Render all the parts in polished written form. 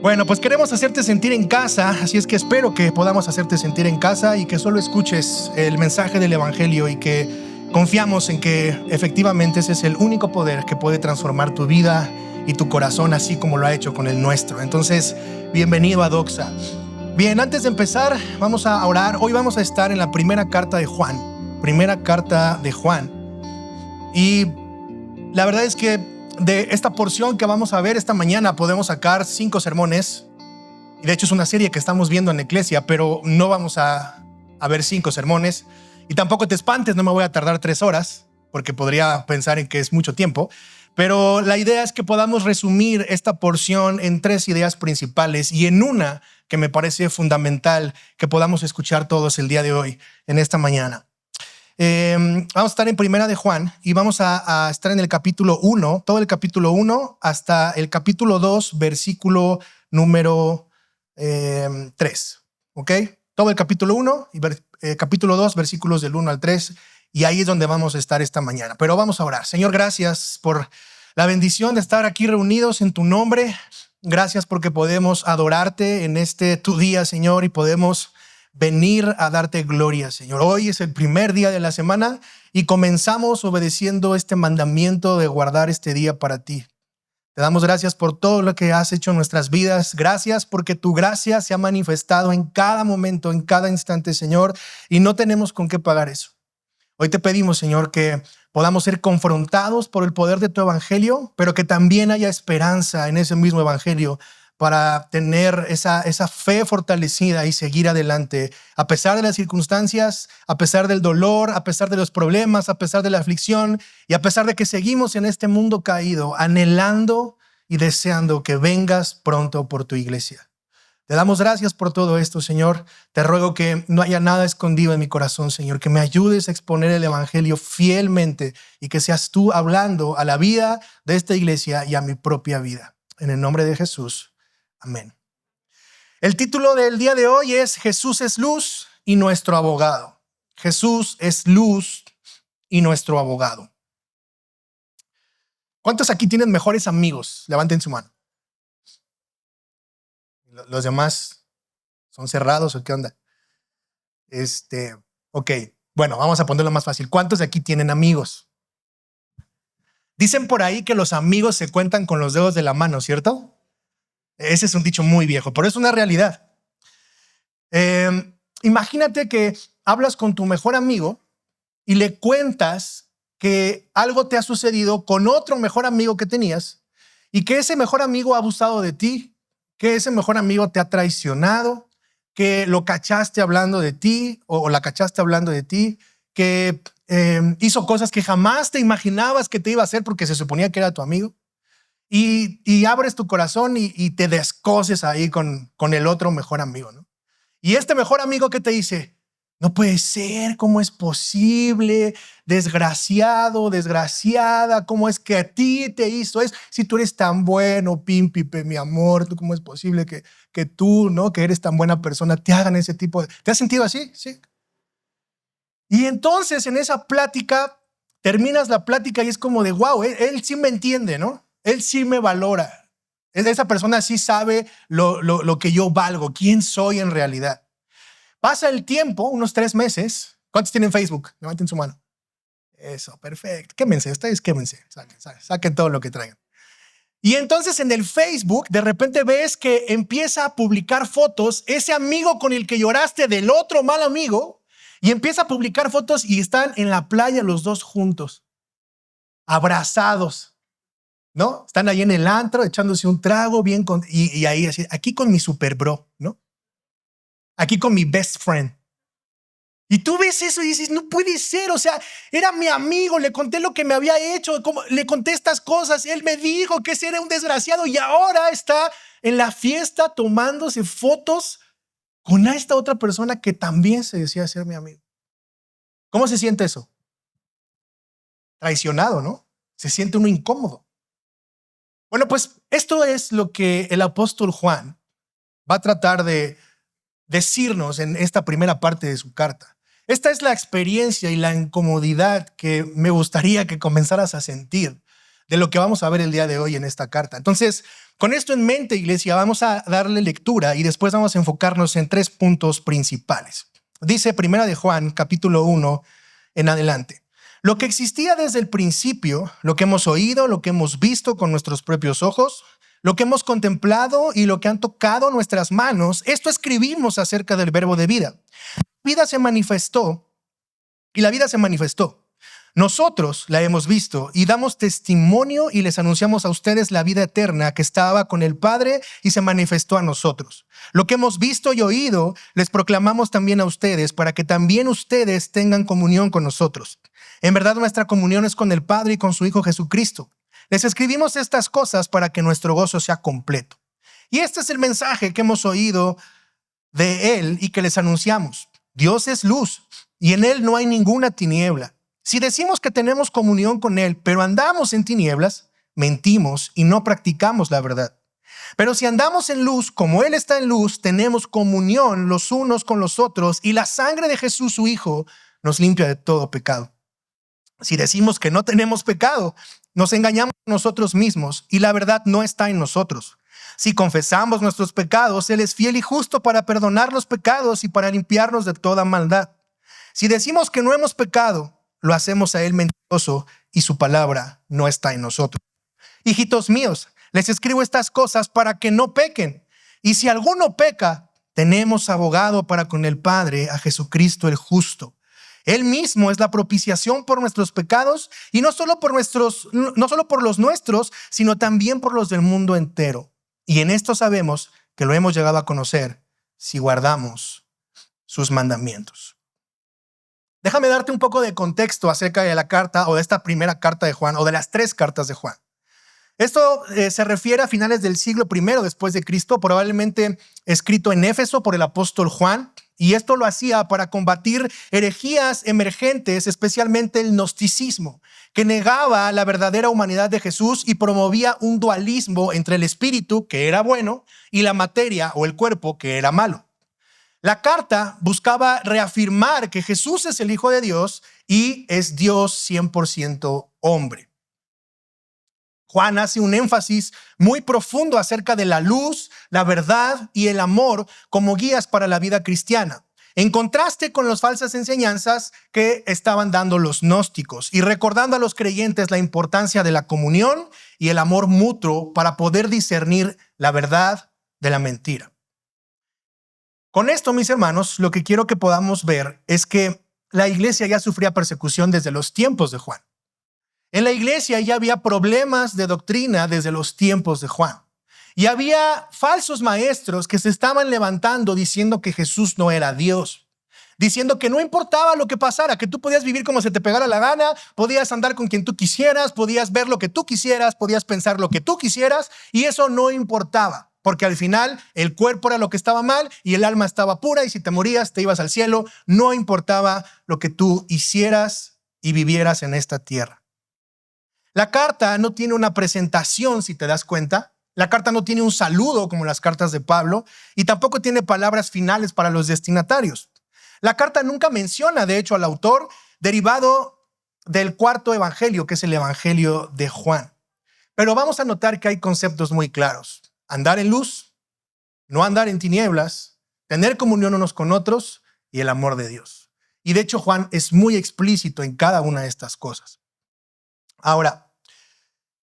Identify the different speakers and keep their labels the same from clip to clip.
Speaker 1: Bueno, pues queremos hacerte sentir en casa, así es que espero que podamos hacerte sentir en casa y que solo escuches el mensaje del Evangelio y que confiamos en que efectivamente ese es el único poder que puede transformar tu vida y tu corazón, así como lo ha hecho con el nuestro. Entonces, bienvenido a Doxa. Bien, antes de empezar, vamos a orar. Hoy vamos a estar en la primera carta de Juan. Y la verdad es que de esta porción que vamos a ver esta mañana podemos sacar 5 sermones. Y de hecho es una serie que estamos viendo en la iglesia, pero no vamos a ver 5 sermones. Y tampoco te espantes, no me voy a tardar 3 horas, porque podría pensar en que es mucho tiempo. Pero la idea es que podamos resumir esta porción en 3 ideas principales y en una que me parece fundamental que podamos escuchar todos el día de hoy, en esta mañana. Vamos a estar en Primera de Juan y vamos a estar en el capítulo 1, todo el capítulo 1 hasta el capítulo 2, versículo número 3. ¿Ok? Todo el capítulo 1 y capítulo 2, versículos del 1 al 3. Y ahí es donde vamos a estar esta mañana. Pero vamos a orar. Señor, gracias por la bendición de estar aquí reunidos en tu nombre. Gracias porque podemos adorarte en tu día, Señor, y podemos venir a darte gloria, Señor. Hoy es el primer día de la semana y comenzamos obedeciendo este mandamiento de guardar este día para ti. Te damos gracias por todo lo que has hecho en nuestras vidas. Gracias porque tu gracia se ha manifestado en cada momento, en cada instante, Señor, y no tenemos con qué pagar eso. Hoy te pedimos, Señor, que podamos ser confrontados por el poder de tu evangelio, pero que también haya esperanza en ese mismo evangelio para tener esa fe fortalecida y seguir adelante, a pesar de las circunstancias, a pesar del dolor, a pesar de los problemas, a pesar de la aflicción y a pesar de que seguimos en este mundo caído, anhelando y deseando que vengas pronto por tu iglesia. Te damos gracias por todo esto, Señor. Te ruego que no haya nada escondido en mi corazón, Señor, que me ayudes a exponer el evangelio fielmente y que seas tú hablando a la vida de esta iglesia y a mi propia vida. En el nombre de Jesús. Amén. El título del día de hoy es Jesús es luz y nuestro abogado. Jesús es luz y nuestro abogado. ¿Cuántos aquí tienen mejores amigos? Levanten su mano. ¿Los demás son cerrados o qué onda? Ok, bueno, vamos a ponerlo más fácil. ¿Cuántos de aquí tienen amigos? Dicen por ahí que los amigos se cuentan con los dedos de la mano, ¿cierto? Ese es un dicho muy viejo, pero es una realidad. Imagínate que hablas con tu mejor amigo y le cuentas que algo te ha sucedido con otro mejor amigo que tenías y que ese mejor amigo ha abusado de ti, que ese mejor amigo te ha traicionado, que lo cachaste hablando de ti o la cachaste hablando de ti, que hizo cosas que jamás te imaginabas que te iba a hacer porque se suponía que era tu amigo. Y abres tu corazón y te descoses ahí con el otro mejor amigo, ¿no? Y este mejor amigo que te dice, no puede ser, ¿cómo es posible? Desgraciado, desgraciada, ¿cómo es que a ti te hizo eso? Si tú eres tan bueno, pímpipe, mi amor, ¿tú cómo es posible que tú, ¿no? Que eres tan buena persona, te hagan ese tipo de... ¿Te has sentido así? Sí. Y entonces en esa plática, terminas la plática y es como de, wow, él sí me entiende, ¿no? Él sí me valora. Esa persona sí sabe lo que yo valgo, quién soy en realidad. Pasa el tiempo, unos 3 meses. ¿Cuántos tienen Facebook? Levanten su mano. Eso, perfecto. Quémense, ustedes quémense. Saquen todo lo que traigan. Y entonces en el Facebook, de repente ves que empieza a publicar fotos ese amigo con el que lloraste del otro mal amigo y empieza a publicar fotos y están en la playa los dos juntos, abrazados. ¿No? Están ahí en el antro echándose un trago bien y ahí así, aquí con mi super bro, ¿no? Aquí con mi best friend. Y tú ves eso y dices, no puede ser, o sea, era mi amigo, le conté lo que me había hecho, le conté estas cosas, él me dijo que ese era un desgraciado y ahora está en la fiesta tomándose fotos con esta otra persona que también se decía ser mi amigo. ¿Cómo se siente eso? Traicionado, ¿no? Se siente uno incómodo. Bueno, pues esto es lo que el apóstol Juan va a tratar de decirnos en esta primera parte de su carta. Esta es la experiencia y la incomodidad que me gustaría que comenzaras a sentir de lo que vamos a ver el día de hoy en esta carta. Entonces, con esto en mente, iglesia, vamos a darle lectura y después vamos a enfocarnos en 3 puntos principales. Dice Primera de Juan, capítulo 1 en adelante. Lo que existía desde el principio, lo que hemos oído, lo que hemos visto con nuestros propios ojos, lo que hemos contemplado y lo que han tocado nuestras manos, esto escribimos acerca del verbo de vida. La vida se manifestó y la vida se manifestó. Nosotros la hemos visto y damos testimonio y les anunciamos a ustedes la vida eterna que estaba con el Padre y se manifestó a nosotros. Lo que hemos visto y oído les proclamamos también a ustedes para que también ustedes tengan comunión con nosotros. En verdad nuestra comunión es con el Padre y con su Hijo Jesucristo. Les escribimos estas cosas para que nuestro gozo sea completo. Y este es el mensaje que hemos oído de Él y que les anunciamos. Dios es luz y en Él no hay ninguna tiniebla. Si decimos que tenemos comunión con Él, pero andamos en tinieblas, mentimos y no practicamos la verdad. Pero si andamos en luz, como Él está en luz, tenemos comunión los unos con los otros y la sangre de Jesús, su Hijo, nos limpia de todo pecado. Si decimos que no tenemos pecado, nos engañamos a nosotros mismos y la verdad no está en nosotros. Si confesamos nuestros pecados, Él es fiel y justo para perdonar los pecados y para limpiarnos de toda maldad. Si decimos que no hemos pecado, lo hacemos a Él mentiroso y su palabra no está en nosotros. Hijitos míos, les escribo estas cosas para que no pequen. Y si alguno peca, tenemos abogado para con el Padre, a Jesucristo el justo. Él mismo es la propiciación por nuestros pecados y no solo por los nuestros, sino también por los del mundo entero. Y en esto sabemos que lo hemos llegado a conocer si guardamos sus mandamientos. Déjame darte un poco de contexto acerca de la carta o de esta primera carta de Juan o de las 3 cartas de Juan. Esto se refiere a finales del siglo I después de Cristo, probablemente escrito en Éfeso por el apóstol Juan, y esto lo hacía para combatir herejías emergentes, especialmente el gnosticismo, que negaba la verdadera humanidad de Jesús y promovía un dualismo entre el espíritu, que era bueno, y la materia o el cuerpo, que era malo. La carta buscaba reafirmar que Jesús es el Hijo de Dios y es Dios 100% hombre. Juan hace un énfasis muy profundo acerca de la luz, la verdad y el amor como guías para la vida cristiana, en contraste con las falsas enseñanzas que estaban dando los gnósticos y recordando a los creyentes la importancia de la comunión y el amor mutuo para poder discernir la verdad de la mentira. Con esto, mis hermanos, lo que quiero que podamos ver es que la iglesia ya sufría persecución desde los tiempos de Juan. En la iglesia ya había problemas de doctrina desde los tiempos de Juan. Y había falsos maestros que se estaban levantando diciendo que Jesús no era Dios. Diciendo que no importaba lo que pasara, que tú podías vivir como se te pegara la gana, podías andar con quien tú quisieras, podías ver lo que tú quisieras, podías pensar lo que tú quisieras, y eso no importaba. Porque al final el cuerpo era lo que estaba mal y el alma estaba pura, y si te morías te ibas al cielo. No importaba lo que tú hicieras y vivieras en esta tierra. La carta no tiene una presentación, si te das cuenta. La carta no tiene un saludo como las cartas de Pablo y tampoco tiene palabras finales para los destinatarios. La carta nunca menciona, de hecho, al autor, derivado del 4.º evangelio, que es el evangelio de Juan. Pero vamos a notar que hay conceptos muy claros. Andar en luz, no andar en tinieblas, tener comunión unos con otros y el amor de Dios. Y de hecho Juan es muy explícito en cada una de estas cosas. Ahora,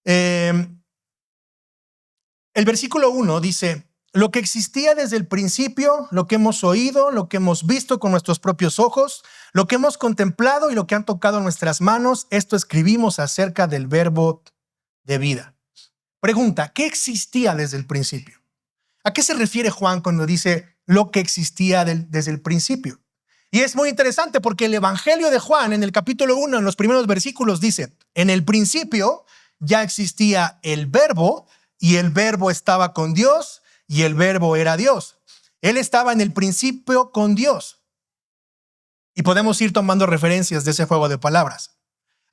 Speaker 1: el versículo 1 dice: lo que existía desde el principio, lo que hemos oído, lo que hemos visto con nuestros propios ojos, lo que hemos contemplado y lo que han tocado nuestras manos, esto escribimos acerca del verbo de vida. Pregunta: ¿qué existía desde el principio? ¿A qué se refiere Juan cuando dice lo que existía desde el principio? Y es muy interesante porque el evangelio de Juan en el capítulo 1, en los primeros versículos, dice: en el principio ya existía el verbo y el verbo estaba con Dios y el verbo era Dios. Él estaba en el principio con Dios. Y podemos ir tomando referencias de ese juego de palabras.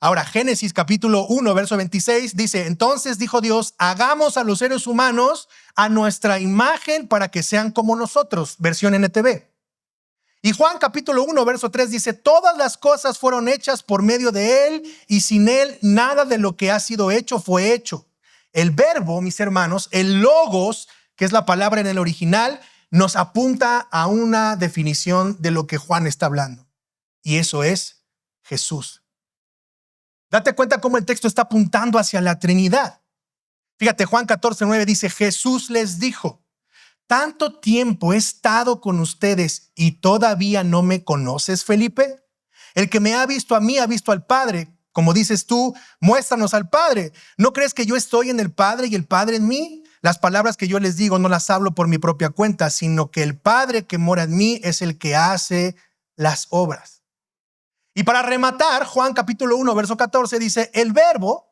Speaker 1: Ahora, Génesis capítulo 1, verso 26 dice: entonces dijo Dios, hagamos a los seres humanos a nuestra imagen para que sean como nosotros, versión NTV. Y Juan capítulo 1, verso 3 dice, todas las cosas fueron hechas por medio de Él y sin Él nada de lo que ha sido hecho fue hecho. El verbo, mis hermanos, el logos, que es la palabra en el original, nos apunta a una definición de lo que Juan está hablando. Y eso es Jesús. Date cuenta cómo el texto está apuntando hacia la Trinidad. Fíjate, Juan 14:9 dice, Jesús les dijo, ¿tanto tiempo he estado con ustedes y todavía no me conoces, Felipe? El que me ha visto a mí ha visto al Padre. Como dices tú, muéstranos al Padre. ¿No crees que yo estoy en el Padre y el Padre en mí? Las palabras que yo les digo no las hablo por mi propia cuenta, sino que el Padre que mora en mí es el que hace las obras. Y para rematar, Juan capítulo 1, verso 14 dice, el verbo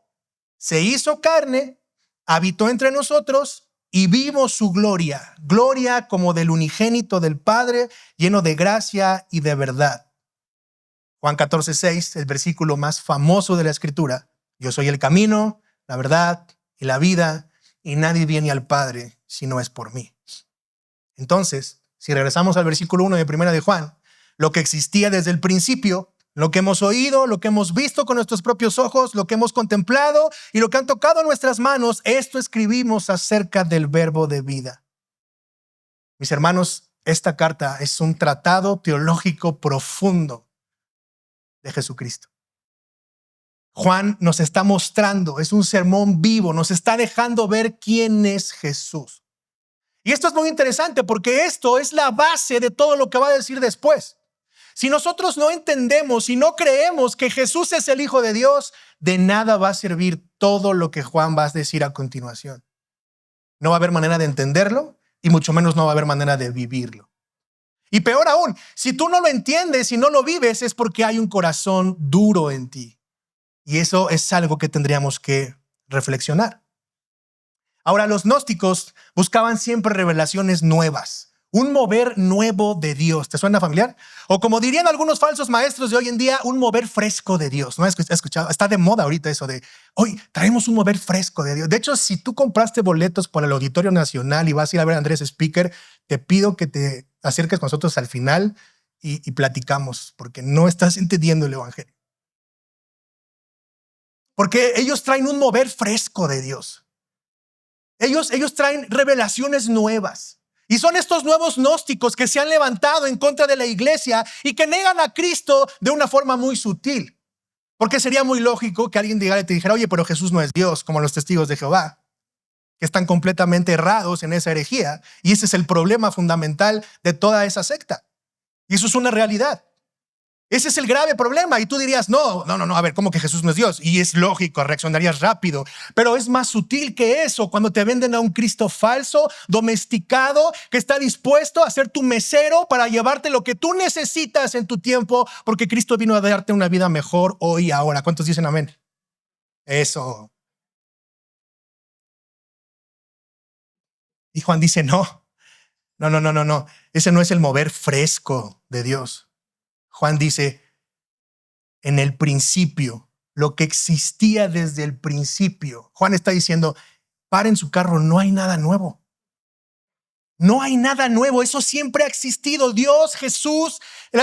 Speaker 1: se hizo carne, habitó entre nosotros y vimos su gloria, gloria como del unigénito del Padre, lleno de gracia y de verdad. Juan 14:6, el versículo más famoso de la Escritura. Yo soy el camino, la verdad y la vida, y nadie viene al Padre si no es por mí. Entonces, si regresamos al versículo 1 de primera de Juan, lo que existía desde el principio, lo que hemos oído, lo que hemos visto con nuestros propios ojos, lo que hemos contemplado y lo que han tocado nuestras manos, esto escribimos acerca del verbo de vida. Mis hermanos, esta carta es un tratado teológico profundo de Jesucristo. Juan nos está mostrando, es un sermón vivo, nos está dejando ver quién es Jesús. Y esto es muy interesante porque esto es la base de todo lo que va a decir después. Si nosotros no entendemos y no creemos que Jesús es el Hijo de Dios, de nada va a servir todo lo que Juan va a decir a continuación. No va a haber manera de entenderlo y mucho menos no va a haber manera de vivirlo. Y peor aún, si tú no lo entiendes y no lo vives, es porque hay un corazón duro en ti. Y eso es algo que tendríamos que reflexionar. Ahora, los gnósticos buscaban siempre revelaciones nuevas. Un mover nuevo de Dios. ¿Te suena familiar? O como dirían algunos falsos maestros de hoy en día, un mover fresco de Dios. ¿No has escuchado? Está de moda ahorita eso de, hoy traemos un mover fresco de Dios. De hecho, si tú compraste boletos para el Auditorio Nacional y vas a ir a ver a Andrés Speaker, te pido que te acerques con nosotros al final y platicamos, porque no estás entendiendo el Evangelio. Porque ellos traen un mover fresco de Dios. Ellos traen revelaciones nuevas. Y son estos nuevos gnósticos que se han levantado en contra de la iglesia y que negan a Cristo de una forma muy sutil. Porque sería muy lógico que alguien llegara y te dijera, oye, pero Jesús no es Dios, como los testigos de Jehová, que están completamente errados en esa herejía. Y ese es el problema fundamental de toda esa secta. Y eso es una realidad. Ese es el grave problema. Y tú dirías, no, a ver, ¿cómo que Jesús no es Dios? Y es lógico, reaccionarías rápido. Pero es más sutil que eso cuando te venden a un Cristo falso, domesticado, que está dispuesto a ser tu mesero para llevarte lo que tú necesitas en tu tiempo, porque Cristo vino a darte una vida mejor hoy y ahora. ¿Cuántos dicen amén? Eso. Y Juan dice, no. Ese no es el mover fresco de Dios. Juan dice, en el principio, lo que existía desde el principio. Juan está diciendo, paren su carro, no hay nada nuevo. No hay nada nuevo, eso siempre ha existido. Dios, Jesús, el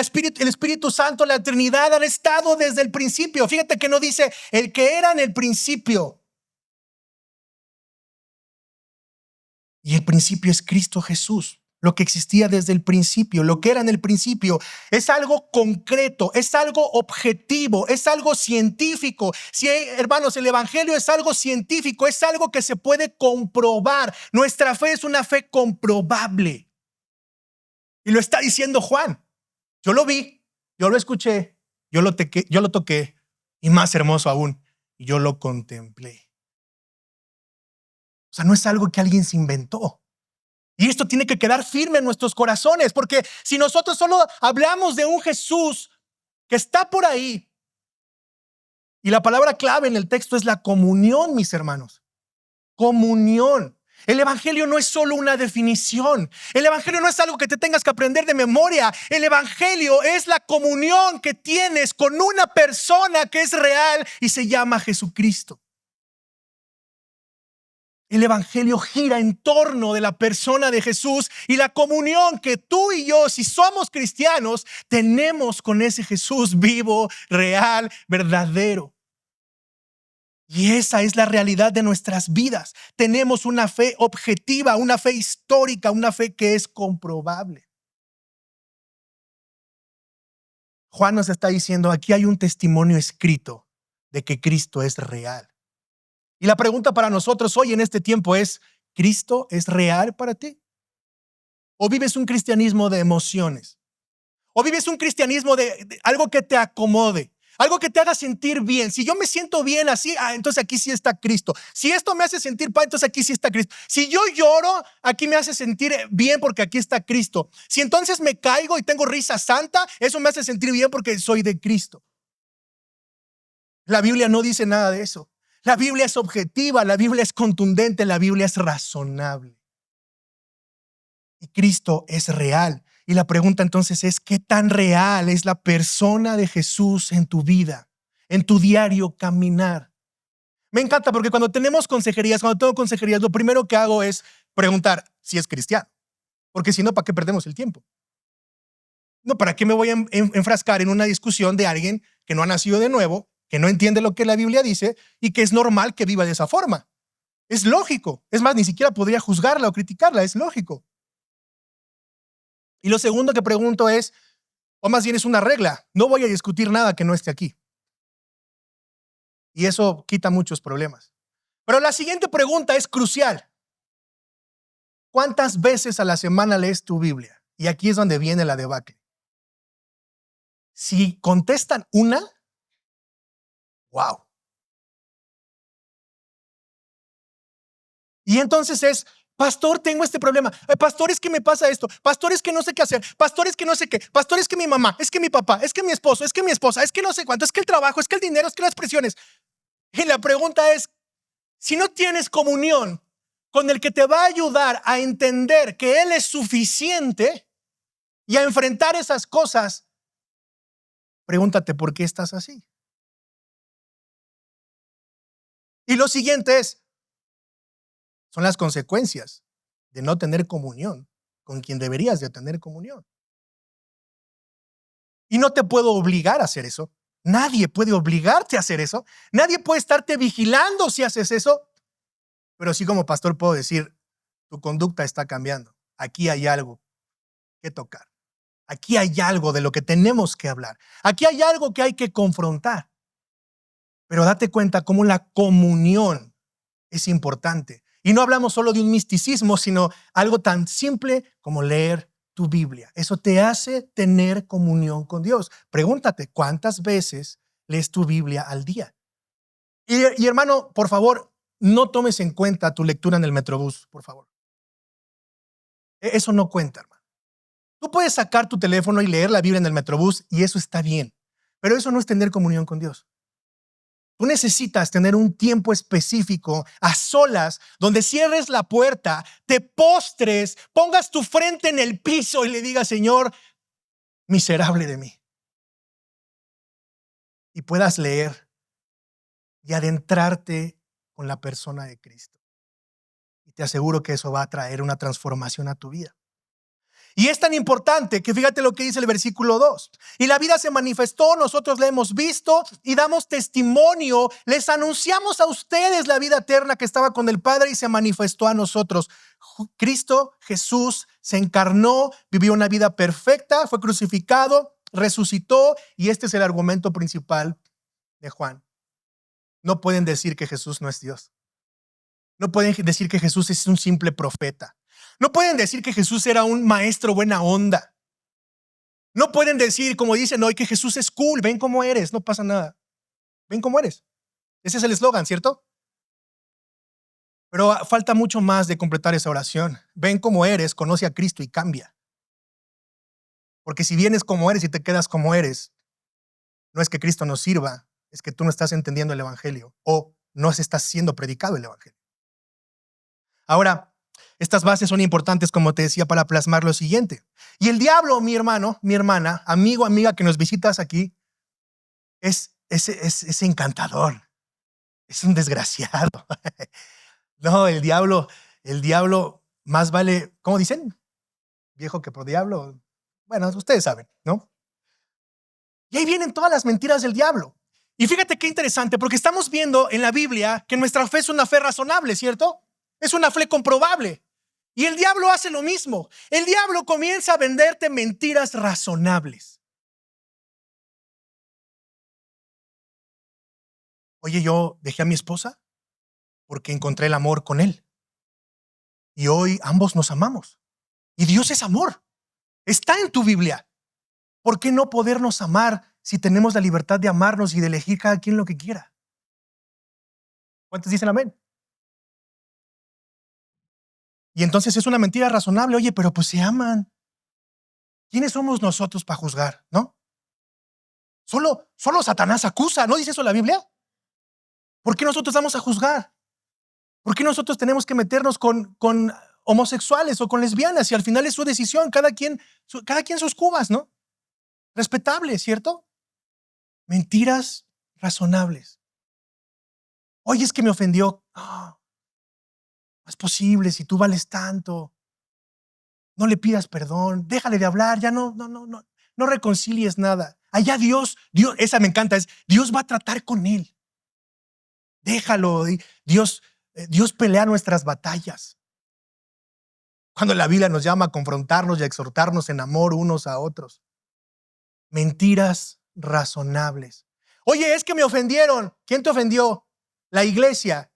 Speaker 1: Espíritu Santo, la Trinidad han estado desde el principio. Fíjate que no dice el que era en el principio. Y el principio es Cristo Jesús. Lo que existía desde el principio, lo que era en el principio, es algo concreto, es algo objetivo, es algo científico. Sí, hermanos, el Evangelio es algo científico, es algo que se puede comprobar. Nuestra fe es una fe comprobable. Y lo está diciendo Juan. Yo lo vi, yo lo escuché, yo lo toqué, y más hermoso aún, yo lo contemplé. O sea, no es algo que alguien se inventó. Y esto tiene que quedar firme en nuestros corazones, porque si nosotros solo hablamos de un Jesús que está por ahí, y la palabra clave en el texto es la comunión, mis hermanos. Comunión. El Evangelio no es solo una definición. El Evangelio no es algo que te tengas que aprender de memoria. El Evangelio es la comunión que tienes con una persona que es real y se llama Jesucristo. El evangelio gira en torno de la persona de Jesús y la comunión que tú y yo, si somos cristianos, tenemos con ese Jesús vivo, real, verdadero. Y esa es la realidad de nuestras vidas. Tenemos una fe objetiva, una fe histórica, una fe que es comprobable. Juan nos está diciendo, aquí hay un testimonio escrito de que Cristo es real. Y la pregunta para nosotros hoy en este tiempo es, ¿Cristo es real para ti? ¿O vives un cristianismo de emociones? ¿O vives un cristianismo de algo que te acomode? Algo que te haga sentir bien. Si yo me siento bien así, entonces aquí sí está Cristo. Si esto me hace sentir paz, entonces aquí sí está Cristo. Si yo lloro, aquí me hace sentir bien porque aquí está Cristo. Si entonces me caigo y tengo risa santa, eso me hace sentir bien porque soy de Cristo. La Biblia no dice nada de eso. La Biblia es objetiva, la Biblia es contundente, la Biblia es razonable. Y Cristo es real. Y la pregunta entonces es, ¿qué tan real es la persona de Jesús en tu vida, en tu diario caminar? Me encanta porque cuando tengo consejerías, lo primero que hago es preguntar si es cristiano. Porque si no, ¿para qué perdemos el tiempo? No, ¿para qué me voy a enfrascar en una discusión de alguien que no ha nacido de nuevo, que no entiende lo que la Biblia dice y que es normal que viva de esa forma? Es lógico. Es más, ni siquiera podría juzgarla o criticarla. Es lógico. Y lo segundo que pregunto es, o más bien es una regla, no voy a discutir nada que no esté aquí. Y eso quita muchos problemas. Pero la siguiente pregunta es crucial. ¿Cuántas veces a la semana lees tu Biblia? Y aquí es donde viene la debacle. Si contestan una, wow. Y entonces es, pastor, tengo este problema. Pastor, es que me pasa esto. Pastor, es que no sé qué hacer. Pastor, es que no sé qué. Pastor, es que mi mamá, es que mi papá, es que mi esposo, es que mi esposa, es que no sé cuánto, es que el trabajo, es que el dinero, es que las presiones. Y la pregunta es, si no tienes comunión con el que te va a ayudar a entender que Él es suficiente y a enfrentar esas cosas, pregúntate por qué estás así. Y lo siguiente son las consecuencias de no tener comunión con quien deberías de tener comunión. Y no te puedo obligar a hacer eso. Nadie puede obligarte a hacer eso. Nadie puede estarte vigilando si haces eso. Pero sí, como pastor puedo decir, tu conducta está cambiando. Aquí hay algo que tocar. Aquí hay algo de lo que tenemos que hablar. Aquí hay algo que hay que confrontar. Pero date cuenta cómo la comunión es importante. Y no hablamos solo de un misticismo, sino algo tan simple como leer tu Biblia. Eso te hace tener comunión con Dios. Pregúntate, ¿cuántas veces lees tu Biblia al día? Y hermano, por favor, no tomes en cuenta tu lectura en el Metrobús, por favor. Eso no cuenta, hermano. Tú puedes sacar tu teléfono y leer la Biblia en el Metrobús y eso está bien, pero eso no es tener comunión con Dios. Tú necesitas tener un tiempo específico a solas donde cierres la puerta, te postres, pongas tu frente en el piso y le digas, Señor, miserable de mí. Y puedas leer y adentrarte con la persona de Cristo. Y te aseguro que eso va a traer una transformación a tu vida. Y es tan importante que fíjate lo que dice el versículo 2. Y la vida se manifestó, nosotros la hemos visto y damos testimonio. Les anunciamos a ustedes la vida eterna que estaba con el Padre y se manifestó a nosotros. Cristo Jesús se encarnó, vivió una vida perfecta, fue crucificado, resucitó y este es el argumento principal de Juan. No pueden decir que Jesús no es Dios. No pueden decir que Jesús es un simple profeta. No pueden decir que Jesús era un maestro buena onda. No pueden decir, como dicen hoy, que Jesús es cool. Ven cómo eres, no pasa nada. Ven cómo eres. Ese es el eslogan, ¿cierto? Pero falta mucho más de completar esa oración. Ven cómo eres, conoce a Cristo y cambia. Porque si vienes como eres y te quedas como eres, no es que Cristo nos sirva, es que tú no estás entendiendo el Evangelio o no se está siendo predicado el Evangelio. Ahora, estas bases son importantes, como te decía, para plasmar lo siguiente. Y el diablo, mi hermano, mi hermana, amigo, amiga que nos visitas aquí, es encantador. Es un desgraciado. No, el diablo más vale, ¿cómo dicen? Viejo que por diablo. Bueno, ustedes saben, ¿no? Y ahí vienen todas las mentiras del diablo. Y fíjate qué interesante, porque estamos viendo en la Biblia que nuestra fe es una fe razonable, ¿cierto? Es una fe comprobable. Y el diablo hace lo mismo. El diablo comienza a venderte mentiras razonables. Oye, yo dejé a mi esposa porque encontré el amor con él. Y hoy ambos nos amamos. Y Dios es amor. Está en tu Biblia. ¿Por qué no podernos amar si tenemos la libertad de amarnos y de elegir cada quien lo que quiera? ¿Cuántos dicen amén? Y entonces es una mentira razonable. Oye, pero pues se aman. ¿Quiénes somos nosotros para juzgar? ¿No? Solo Satanás acusa. ¿No dice eso la Biblia? ¿Por qué nosotros vamos a juzgar? ¿Por qué nosotros tenemos que meternos con homosexuales o con lesbianas? Y al final es su decisión. Cada quien sus cubas, ¿no? Respetable, ¿cierto? Mentiras razonables. Oye, es que me ofendió. No es posible si tú vales tanto. No le pidas perdón. Déjale de hablar. Ya no reconcilies nada. Allá Dios, esa me encanta, es Dios va a tratar con él. Déjalo. Dios pelea nuestras batallas. Cuando la Biblia nos llama a confrontarnos y a exhortarnos en amor unos a otros. Mentiras razonables. Oye, es que me ofendieron. ¿Quién te ofendió? La iglesia.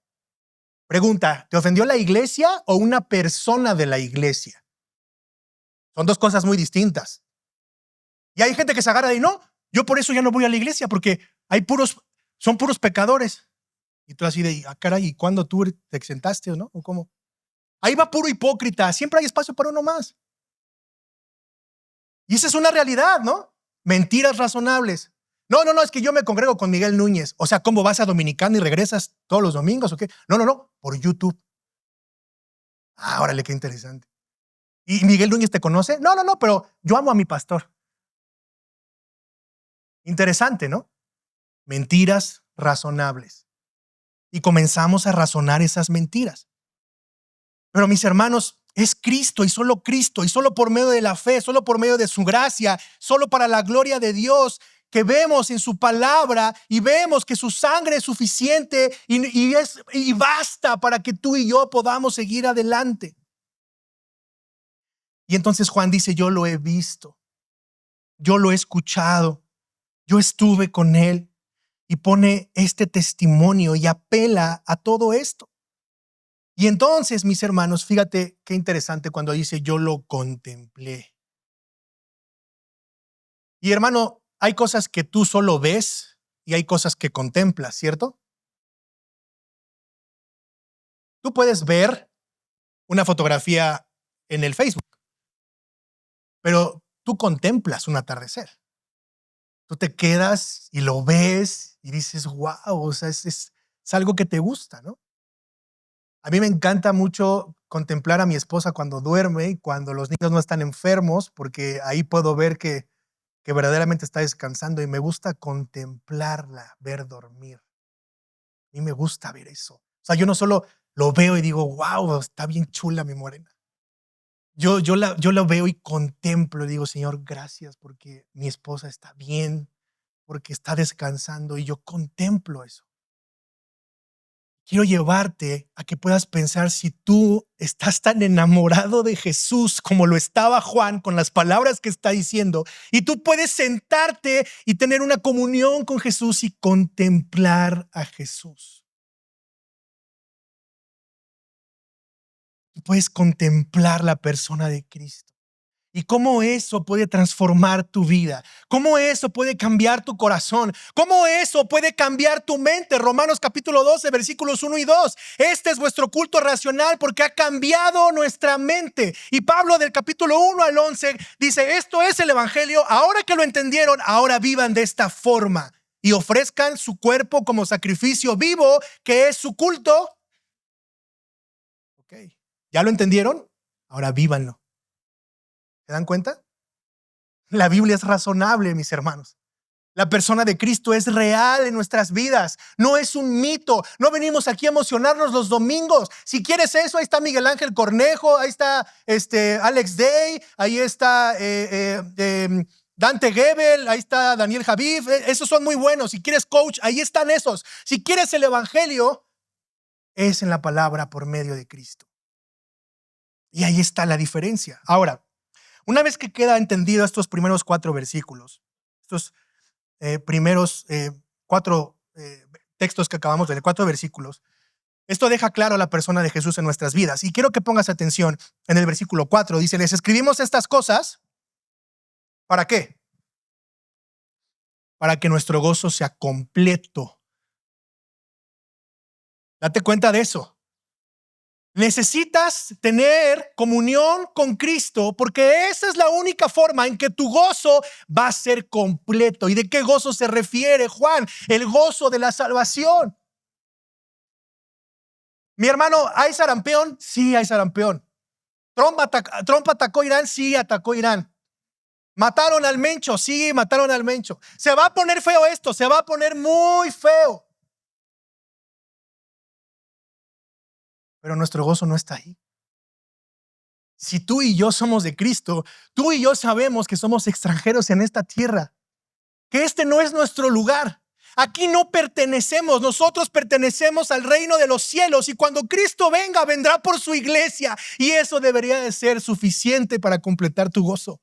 Speaker 1: Pregunta, ¿te ofendió la iglesia o una persona de la iglesia? Son dos cosas muy distintas. Y hay gente que se agarra de, no, yo por eso ya no voy a la iglesia, porque son puros pecadores. Y tú así de, caray, ¿y cuándo tú te exentaste o no? ¿O cómo? Ahí va puro hipócrita, siempre hay espacio para uno más. Y esa es una realidad, ¿no? Mentiras razonables. No, es que yo me congrego con Miguel Núñez. O sea, ¿cómo vas a Dominicana y regresas todos los domingos o qué? No, por YouTube. Órale, qué interesante. ¿Y Miguel Núñez te conoce? No, pero yo amo a mi pastor. Interesante, ¿no? Mentiras razonables. Y comenzamos a razonar esas mentiras. Pero mis hermanos, es Cristo y solo por medio de la fe, solo por medio de su gracia, solo para la gloria de Dios, que vemos en su palabra y vemos que su sangre es suficiente y basta para que tú y yo podamos seguir adelante. Y entonces Juan dice, yo lo he visto, yo lo he escuchado, yo estuve con él, y pone este testimonio y apela a todo esto. Y entonces, mis hermanos, fíjate qué interesante cuando dice yo lo contemplé. Y hermano, hay cosas que tú solo ves y hay cosas que contemplas, ¿cierto? Tú puedes ver una fotografía en el Facebook, pero tú contemplas un atardecer. Tú te quedas y lo ves y dices, wow, o sea, es algo que te gusta, ¿no? A mí me encanta mucho contemplar a mi esposa cuando duerme y cuando los niños no están enfermos, porque ahí puedo ver que verdaderamente está descansando y me gusta contemplarla, ver dormir. A mí me gusta ver eso. O sea, yo no solo lo veo y digo, wow, está bien chula mi morena. Yo la veo y contemplo y digo, Señor, gracias porque mi esposa está bien, porque está descansando y yo contemplo eso. Quiero llevarte a que puedas pensar si tú estás tan enamorado de Jesús como lo estaba Juan con las palabras que está diciendo, y tú puedes sentarte y tener una comunión con Jesús y contemplar a Jesús. Tú puedes contemplar la persona de Cristo. Y cómo eso puede transformar tu vida, cómo eso puede cambiar tu corazón, cómo eso puede cambiar tu mente. Romanos capítulo 12, versículos 1 y 2. Este es vuestro culto racional porque ha cambiado nuestra mente. Y Pablo del capítulo 1 al 11 dice, esto es el evangelio, ahora que lo entendieron, ahora vivan de esta forma y ofrezcan su cuerpo como sacrificio vivo, que es su culto. Ok, ¿ya lo entendieron? Ahora vívanlo. ¿Se dan cuenta? La Biblia es razonable, mis hermanos. La persona de Cristo es real en nuestras vidas, no es un mito. No venimos aquí a emocionarnos los domingos. Si quieres eso, ahí está Miguel Ángel Cornejo, ahí está Alex Day, ahí está Dante Gebel, ahí está Daniel Javif. Esos son muy buenos. Si quieres coach, ahí están esos. Si quieres el evangelio, es en la palabra por medio de Cristo. Y ahí está la diferencia. Ahora, una vez que queda entendido estos primeros 4 versículos, estos primeros 4 textos que acabamos de leer, 4 versículos, esto deja claro a la persona de Jesús en nuestras vidas. Y quiero que pongas atención en el versículo 4. Dice, les escribimos estas cosas, ¿para qué? Para que nuestro gozo sea completo. Date cuenta de eso. Necesitas tener comunión con Cristo porque esa es la única forma en que tu gozo va a ser completo. ¿Y de qué gozo se refiere Juan? El gozo de la salvación. Mi hermano, ¿hay sarampión? Sí, hay sarampión. ¿Trump atacó Irán? Sí, atacó Irán. ¿Mataron al Mencho? Sí, mataron al Mencho. Se va a poner feo esto, se va a poner muy feo. Pero nuestro gozo no está ahí. Si tú y yo somos de Cristo, tú y yo sabemos que somos extranjeros en esta tierra, que este no es nuestro lugar. Aquí no pertenecemos, nosotros pertenecemos al reino de los cielos y cuando Cristo venga, vendrá por su iglesia y eso debería de ser suficiente para completar tu gozo.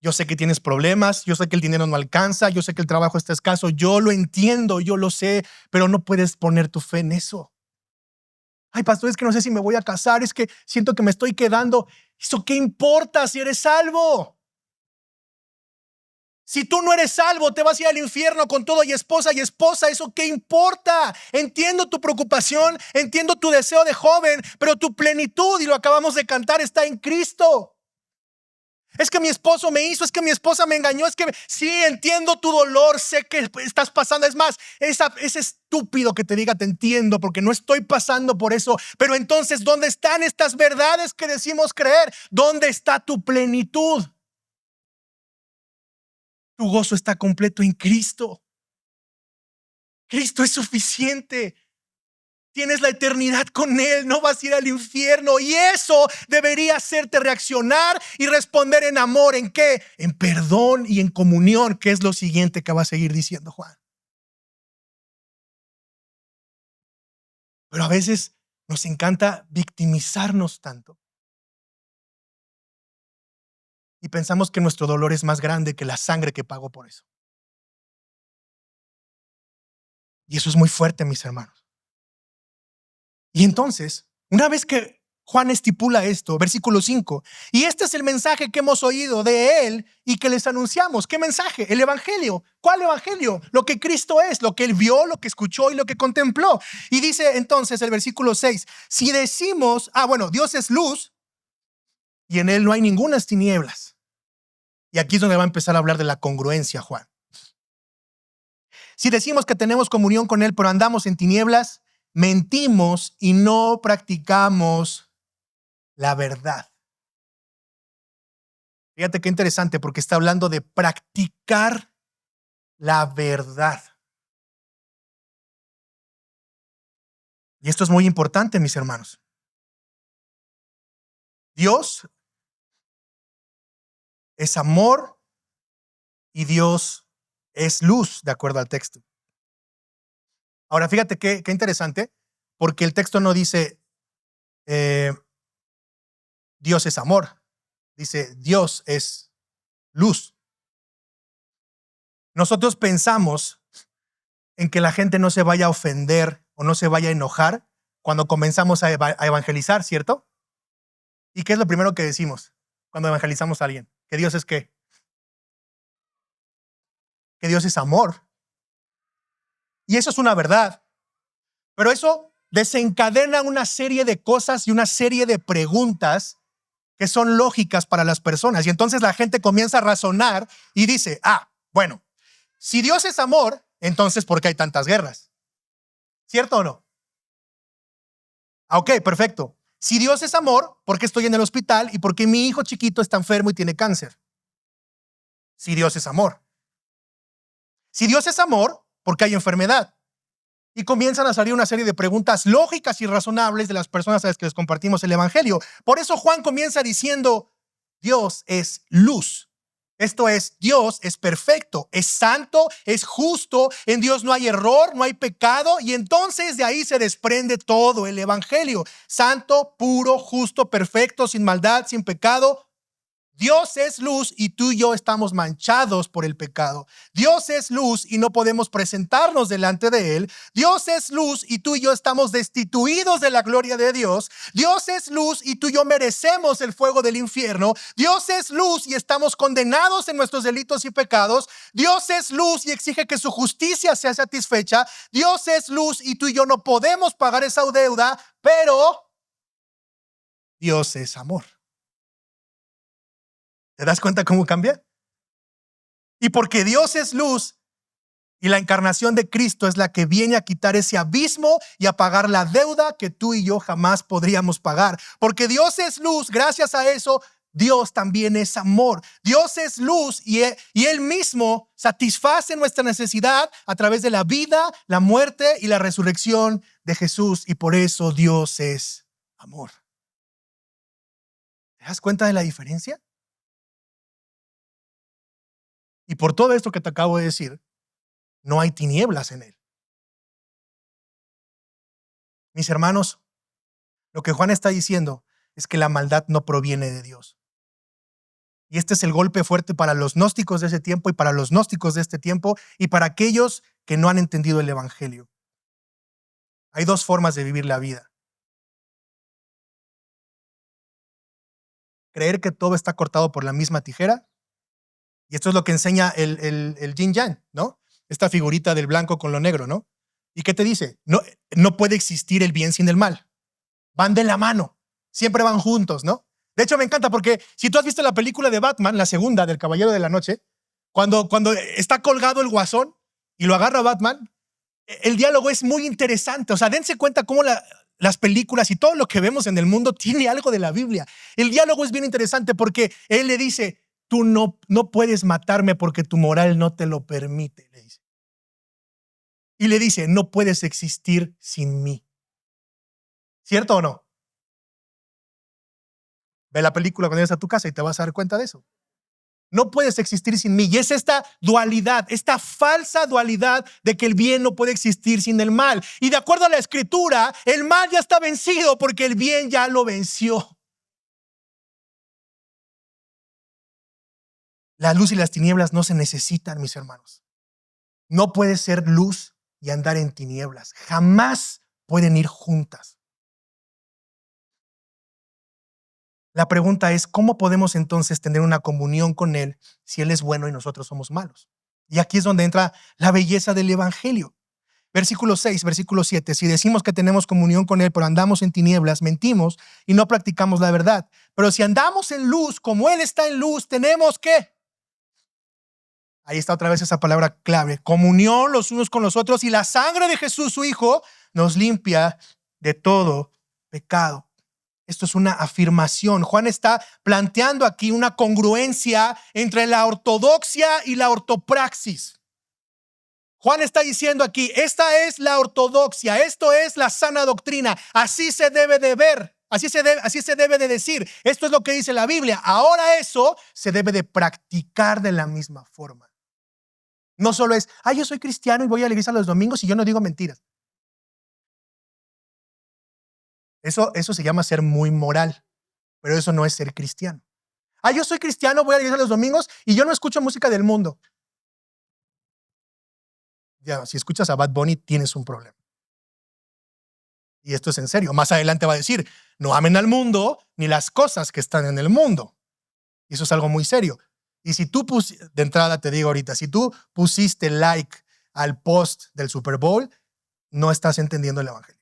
Speaker 1: Yo sé que tienes problemas, yo sé que el dinero no alcanza, yo sé que el trabajo está escaso, yo lo entiendo, yo lo sé, pero no puedes poner tu fe en eso. Ay, pastor, es que no sé si me voy a casar, es que siento que me estoy quedando. ¿Eso qué importa si eres salvo? Si tú no eres salvo, te vas a ir al infierno con todo y esposa, ¿eso qué importa? Entiendo tu preocupación, entiendo tu deseo de joven, pero tu plenitud, y lo acabamos de cantar, está en Cristo. Es que mi esposo me hizo, es que mi esposa me engañó, es que sí, entiendo tu dolor, sé que estás pasando. Es más, es estúpido que te diga te entiendo porque no estoy pasando por eso. Pero entonces, ¿dónde están estas verdades que decimos creer? ¿Dónde está tu plenitud? Tu gozo está completo en Cristo. Cristo es suficiente. Tienes la eternidad con Él, no vas a ir al infierno. Y eso debería hacerte reaccionar y responder en amor. ¿En qué? En perdón y en comunión, que es lo siguiente que va a seguir diciendo Juan. Pero a veces nos encanta victimizarnos tanto. Y pensamos que nuestro dolor es más grande que la sangre que pagó por eso. Y eso es muy fuerte, mis hermanos. Y entonces, una vez que Juan estipula esto, versículo 5, y este es el mensaje que hemos oído de Él y que les anunciamos. ¿Qué mensaje? El evangelio. ¿Cuál evangelio? Lo que Cristo es, lo que Él vio, lo que escuchó y lo que contempló. Y dice entonces el versículo 6, si decimos, Dios es luz y en Él no hay ningunas tinieblas. Y aquí es donde va a empezar a hablar de la congruencia, Juan. Si decimos que tenemos comunión con Él, pero andamos en tinieblas, mentimos y no practicamos la verdad. Fíjate qué interesante porque está hablando de practicar la verdad. Y esto es muy importante, mis hermanos. Dios es amor y Dios es luz, de acuerdo al texto. Ahora, fíjate qué interesante, porque el texto no dice Dios es amor, dice Dios es luz. Nosotros pensamos en que la gente no se vaya a ofender o no se vaya a enojar cuando comenzamos a evangelizar, ¿cierto? ¿Y qué es lo primero que decimos cuando evangelizamos a alguien? ¿Que Dios es qué? Que Dios es amor. Y eso es una verdad. Pero eso desencadena una serie de cosas y una serie de preguntas que son lógicas para las personas. Y entonces la gente comienza a razonar y dice, si Dios es amor, entonces ¿por qué hay tantas guerras? ¿Cierto o no? Ok, perfecto. Si Dios es amor, ¿por qué estoy en el hospital y por qué mi hijo chiquito está enfermo y tiene cáncer? Si Dios es amor. Si Dios es amor, ¿por qué hay enfermedad? Y comienzan a salir una serie de preguntas lógicas y razonables de las personas a las que les compartimos el evangelio. Por eso Juan comienza diciendo, Dios es luz. Esto es, Dios es perfecto, es santo, es justo, en Dios no hay error, no hay pecado, y entonces de ahí se desprende todo el evangelio. Santo, puro, justo, perfecto, sin maldad, sin pecado. Dios es luz y tú y yo estamos manchados por el pecado. Dios es luz y no podemos presentarnos delante de Él. Dios es luz y tú y yo estamos destituidos de la gloria de Dios. Dios es luz y tú y yo merecemos el fuego del infierno. Dios es luz y estamos condenados en nuestros delitos y pecados. Dios es luz y exige que su justicia sea satisfecha. Dios es luz y tú y yo no podemos pagar esa deuda, pero Dios es amor. ¿Te das cuenta cómo cambia? Y porque Dios es luz y la encarnación de Cristo es la que viene a quitar ese abismo y a pagar la deuda que tú y yo jamás podríamos pagar. Porque Dios es luz, gracias a eso, Dios también es amor. Dios es luz y Él mismo satisface nuestra necesidad a través de la vida, la muerte y la resurrección de Jesús. Y por eso Dios es amor. ¿Te das cuenta de la diferencia? Y por todo esto que te acabo de decir, no hay tinieblas en Él. Mis hermanos, lo que Juan está diciendo es que la maldad no proviene de Dios. Y este es el golpe fuerte para los gnósticos de ese tiempo y para los gnósticos de este tiempo y para aquellos que no han entendido el evangelio. Hay dos formas de vivir la vida. Creer que todo está cortado por la misma tijera. Y esto es lo que enseña el yin yang, ¿no? Esta figurita del blanco con lo negro, ¿no? ¿Y qué te dice? No puede existir el bien sin el mal. Van de la mano. Siempre van juntos, ¿no? De hecho, me encanta porque si tú has visto la película de Batman, la segunda del Caballero de la Noche, cuando está colgado el guasón y lo agarra Batman, el diálogo es muy interesante. O sea, dense cuenta cómo las películas y todo lo que vemos en el mundo tiene algo de la Biblia. El diálogo es bien interesante porque él le dice, tú no puedes matarme porque tu moral no te lo permite, le dice. Y le dice, no puedes existir sin mí. ¿Cierto o no? Ve la película cuando llegas a tu casa y te vas a dar cuenta de eso. No puedes existir sin mí. Y es esta dualidad, esta falsa dualidad de que el bien no puede existir sin el mal. Y de acuerdo a la escritura, el mal ya está vencido porque el bien ya lo venció. La luz y las tinieblas no se necesitan, mis hermanos. No puede ser luz y andar en tinieblas. Jamás pueden ir juntas. La pregunta es, ¿cómo podemos entonces tener una comunión con Él si Él es bueno y nosotros somos malos? Y aquí es donde entra la belleza del evangelio. Versículo 6, versículo 7. Si decimos que tenemos comunión con Él, pero andamos en tinieblas, mentimos y no practicamos la verdad. Pero si andamos en luz, como Él está en luz, tenemos ¿qué? Ahí está otra vez esa palabra clave. Comunión los unos con los otros y la sangre de Jesús, su Hijo, nos limpia de todo pecado. Esto es una afirmación. Juan está planteando aquí una congruencia entre la ortodoxia y la ortopraxis. Juan está diciendo aquí, esta es la ortodoxia, esto es la sana doctrina, así se debe de ver, así se debe de decir. Esto es lo que dice la Biblia. Ahora eso se debe de practicar de la misma forma. No solo es, yo soy cristiano y voy a la iglesia los domingos y yo no digo mentiras. Eso se llama ser muy moral, pero eso no es ser cristiano. Yo soy cristiano, voy a la iglesia los domingos y yo no escucho música del mundo. Ya, si escuchas a Bad Bunny, tienes un problema. Y esto es en serio. Más adelante va a decir, no amen al mundo ni las cosas que están en el mundo. Y eso es algo muy serio. Y si tú de entrada te digo ahorita, si tú pusiste like al post del Super Bowl, no estás entendiendo el evangelio.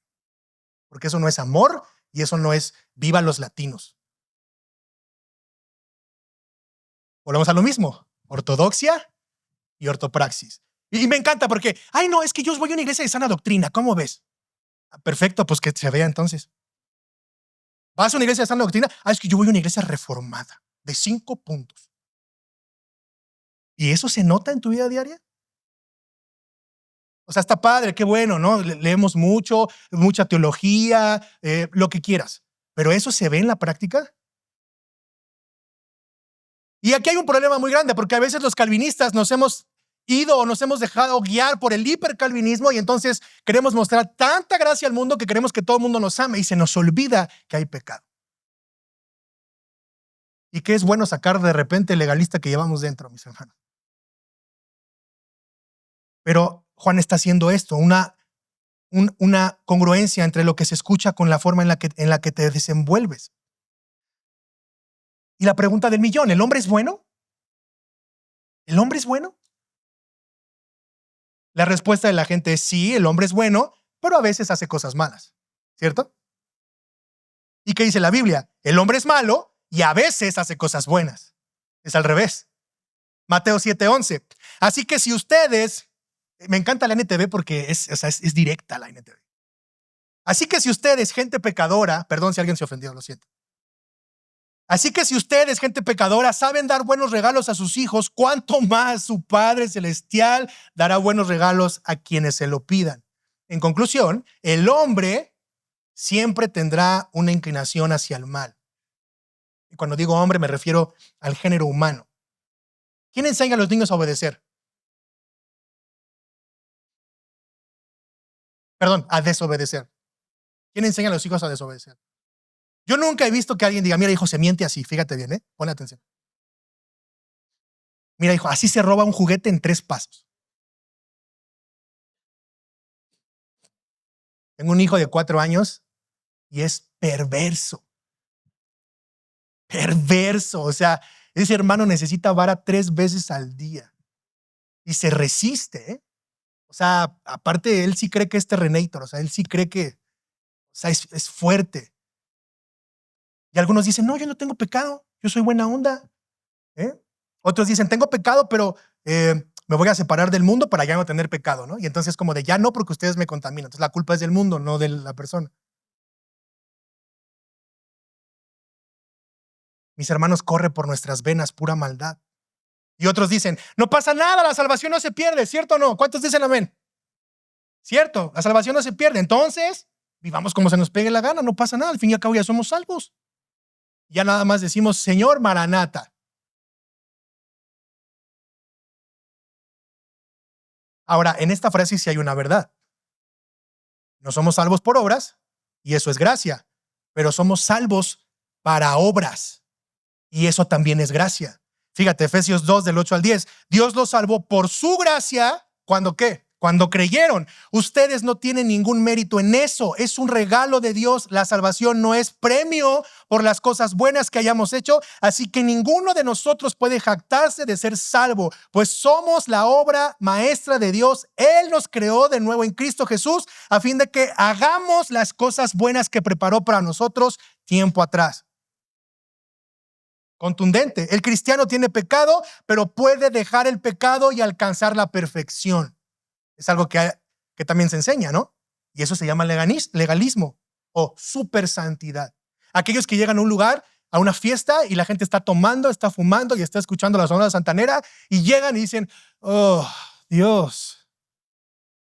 Speaker 1: Porque eso no es amor y eso no es viva los latinos. Volvemos a lo mismo, ortodoxia y ortopraxis. Y me encanta porque, no, es que yo voy a una iglesia de sana doctrina, ¿cómo ves? Perfecto, pues que se vea entonces. ¿Vas a una iglesia de sana doctrina? Es que yo voy a una iglesia reformada, de 5 puntos. ¿Y eso se nota en tu vida diaria? O sea, está padre, qué bueno, ¿no? Leemos mucho, mucha teología, lo que quieras. ¿Pero eso se ve en la práctica? Y aquí hay un problema muy grande, porque a veces los calvinistas nos hemos ido o nos hemos dejado guiar por el hipercalvinismo y entonces queremos mostrar tanta gracia al mundo que queremos que todo el mundo nos ame y se nos olvida que hay pecado. Y que es bueno sacar de repente el legalista que llevamos dentro, mis hermanos. Pero Juan está haciendo esto, una congruencia entre lo que se escucha con la forma en la que te desenvuelves. Y la pregunta del millón, ¿el hombre es bueno? ¿El hombre es bueno? La respuesta de la gente es sí, el hombre es bueno, pero a veces hace cosas malas, ¿cierto? ¿Y qué dice la Biblia? El hombre es malo y a veces hace cosas buenas. Es al revés. Mateo 7:11. Así que si ustedes, me encanta la NTV porque es directa la NTV. Así que si ustedes, gente pecadora, perdón si alguien se ofendió, lo siento. Así que si ustedes, gente pecadora, saben dar buenos regalos a sus hijos, ¿cuánto más su Padre Celestial dará buenos regalos a quienes se lo pidan? En conclusión, el hombre siempre tendrá una inclinación hacia el mal. Y cuando digo hombre me refiero al género humano. ¿Quién enseña a los niños a obedecer? Perdón, a desobedecer. ¿Quién enseña a los hijos a desobedecer? Yo nunca he visto que alguien diga, mira hijo, se miente así, fíjate bien, ponle atención. Mira hijo, así se roba un juguete en 3 pasos. Tengo un hijo de 4 años y es perverso. Perverso, o sea, ese hermano necesita vara 3 veces al día y se resiste, O sea, aparte él sí cree que es Terrenator, o sea, él sí cree que, o sea, es fuerte. Y algunos dicen, no, yo no tengo pecado, yo soy buena onda. Otros dicen, tengo pecado, pero me voy a separar del mundo para ya no tener pecado, ¿no? Y entonces como de ya no porque ustedes me contaminan. Entonces la culpa es del mundo, no de la persona. Mis hermanos, corre por nuestras venas pura maldad. Y otros dicen, no pasa nada, la salvación no se pierde, ¿cierto o no? ¿Cuántos dicen amén? Cierto, la salvación no se pierde. Entonces, vivamos como se nos pegue la gana, no pasa nada. Al fin y al cabo ya somos salvos. Ya nada más decimos, Señor Maranata. Ahora, en esta frase sí hay una verdad. No somos salvos por obras, y eso es gracia, pero somos salvos para obras, y eso también es gracia. Fíjate, Efesios 2, del 8 al 10. Dios los salvó por su gracia, ¿cuándo qué? Cuando creyeron. Ustedes no tienen ningún mérito en eso. Es un regalo de Dios. La salvación no es premio por las cosas buenas que hayamos hecho. Así que ninguno de nosotros puede jactarse de ser salvo, pues somos la obra maestra de Dios. Él nos creó de nuevo en Cristo Jesús a fin de que hagamos las cosas buenas que preparó para nosotros tiempo atrás. Contundente. El cristiano tiene pecado, pero puede dejar el pecado y alcanzar la perfección. Es algo que también se enseña, ¿no? Y eso se llama legalismo o super santidad. Aquellos que llegan a un lugar, a una fiesta, y la gente está tomando, está fumando y está escuchando la sonora santanera, y llegan y dicen, oh, Dios.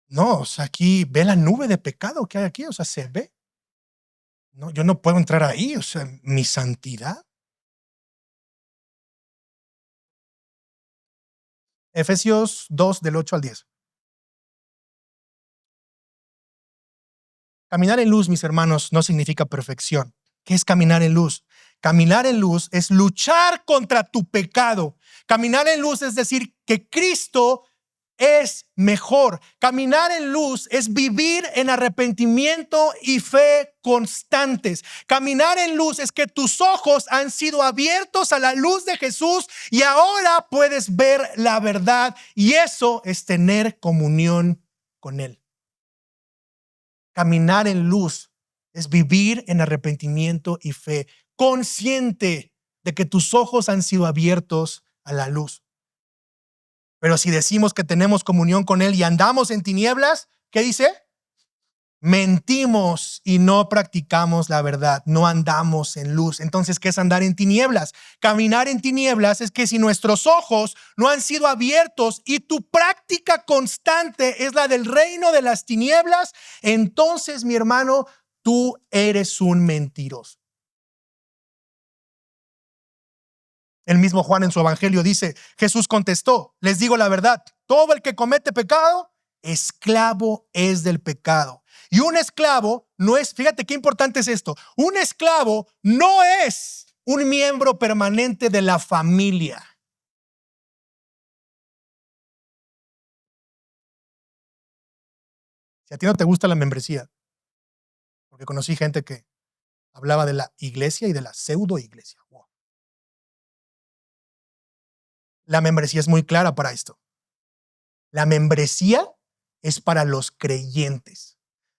Speaker 1: No, o sea, aquí ve la nube de pecado que hay aquí, o sea, se ve. No, yo no puedo entrar ahí, o sea, mi santidad. Efesios 2, del 8 al 10. Caminar en luz, mis hermanos, no significa perfección. ¿Qué es caminar en luz? Caminar en luz es luchar contra tu pecado. Caminar en luz es decir que Cristo es mejor. Caminar en luz es vivir en arrepentimiento y fe constantes. Caminar en luz es que tus ojos han sido abiertos a la luz de Jesús y ahora puedes ver la verdad, y eso es tener comunión con Él. Caminar en luz es vivir en arrepentimiento y fe, consciente de que tus ojos han sido abiertos a la luz. Pero si decimos que tenemos comunión con Él y andamos en tinieblas, ¿qué dice? mentimos y no practicamos la verdad, no andamos en luz. Entonces, ¿qué es andar en tinieblas? Caminar en tinieblas es que si nuestros ojos no han sido abiertos y tu práctica constante es la del reino de las tinieblas, entonces, mi hermano, tú eres un mentiroso. El mismo Juan en su evangelio dice, Jesús contestó, les digo la verdad, todo el que comete pecado, esclavo es del pecado. Y un esclavo no es, fíjate qué importante es esto, un esclavo no es un miembro permanente de la familia. Si a ti no te gusta la membresía, porque conocí gente que hablaba de la iglesia y de la pseudo iglesia. Wow. La membresía es muy clara para esto. La membresía es para los creyentes,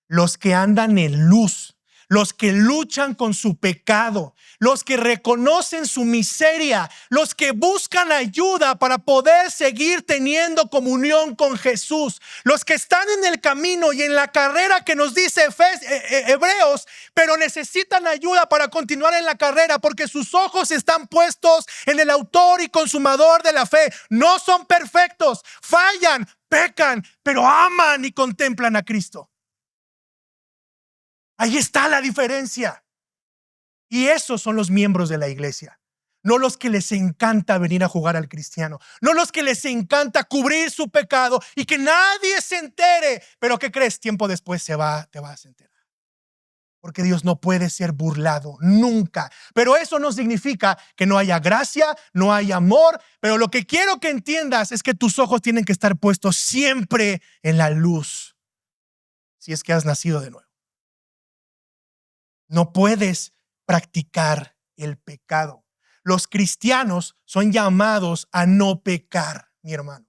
Speaker 1: los que andan en luz, los que luchan con su pecado, los que reconocen su miseria, los que buscan ayuda para poder seguir teniendo comunión con Jesús, los que están en el camino y en la carrera que nos dice Hebreos, pero necesitan ayuda para continuar en la carrera porque sus ojos están puestos en el autor y consumador de la fe. No son perfectos, fallan, pecan, pero aman y contemplan a Cristo. Ahí está la diferencia. Y esos son los miembros de la iglesia. No los que les encanta venir a jugar al cristiano. No los que les encanta cubrir su pecado y que nadie se entere. Pero ¿qué crees? Tiempo después te vas a enterar. Porque Dios no puede ser burlado, nunca. Pero eso no significa que no haya gracia, no haya amor. Pero lo que quiero que entiendas es que tus ojos tienen que estar puestos siempre en la luz. Si es que has nacido de nuevo. No puedes practicar el pecado. Los cristianos son llamados a no pecar, mi hermano.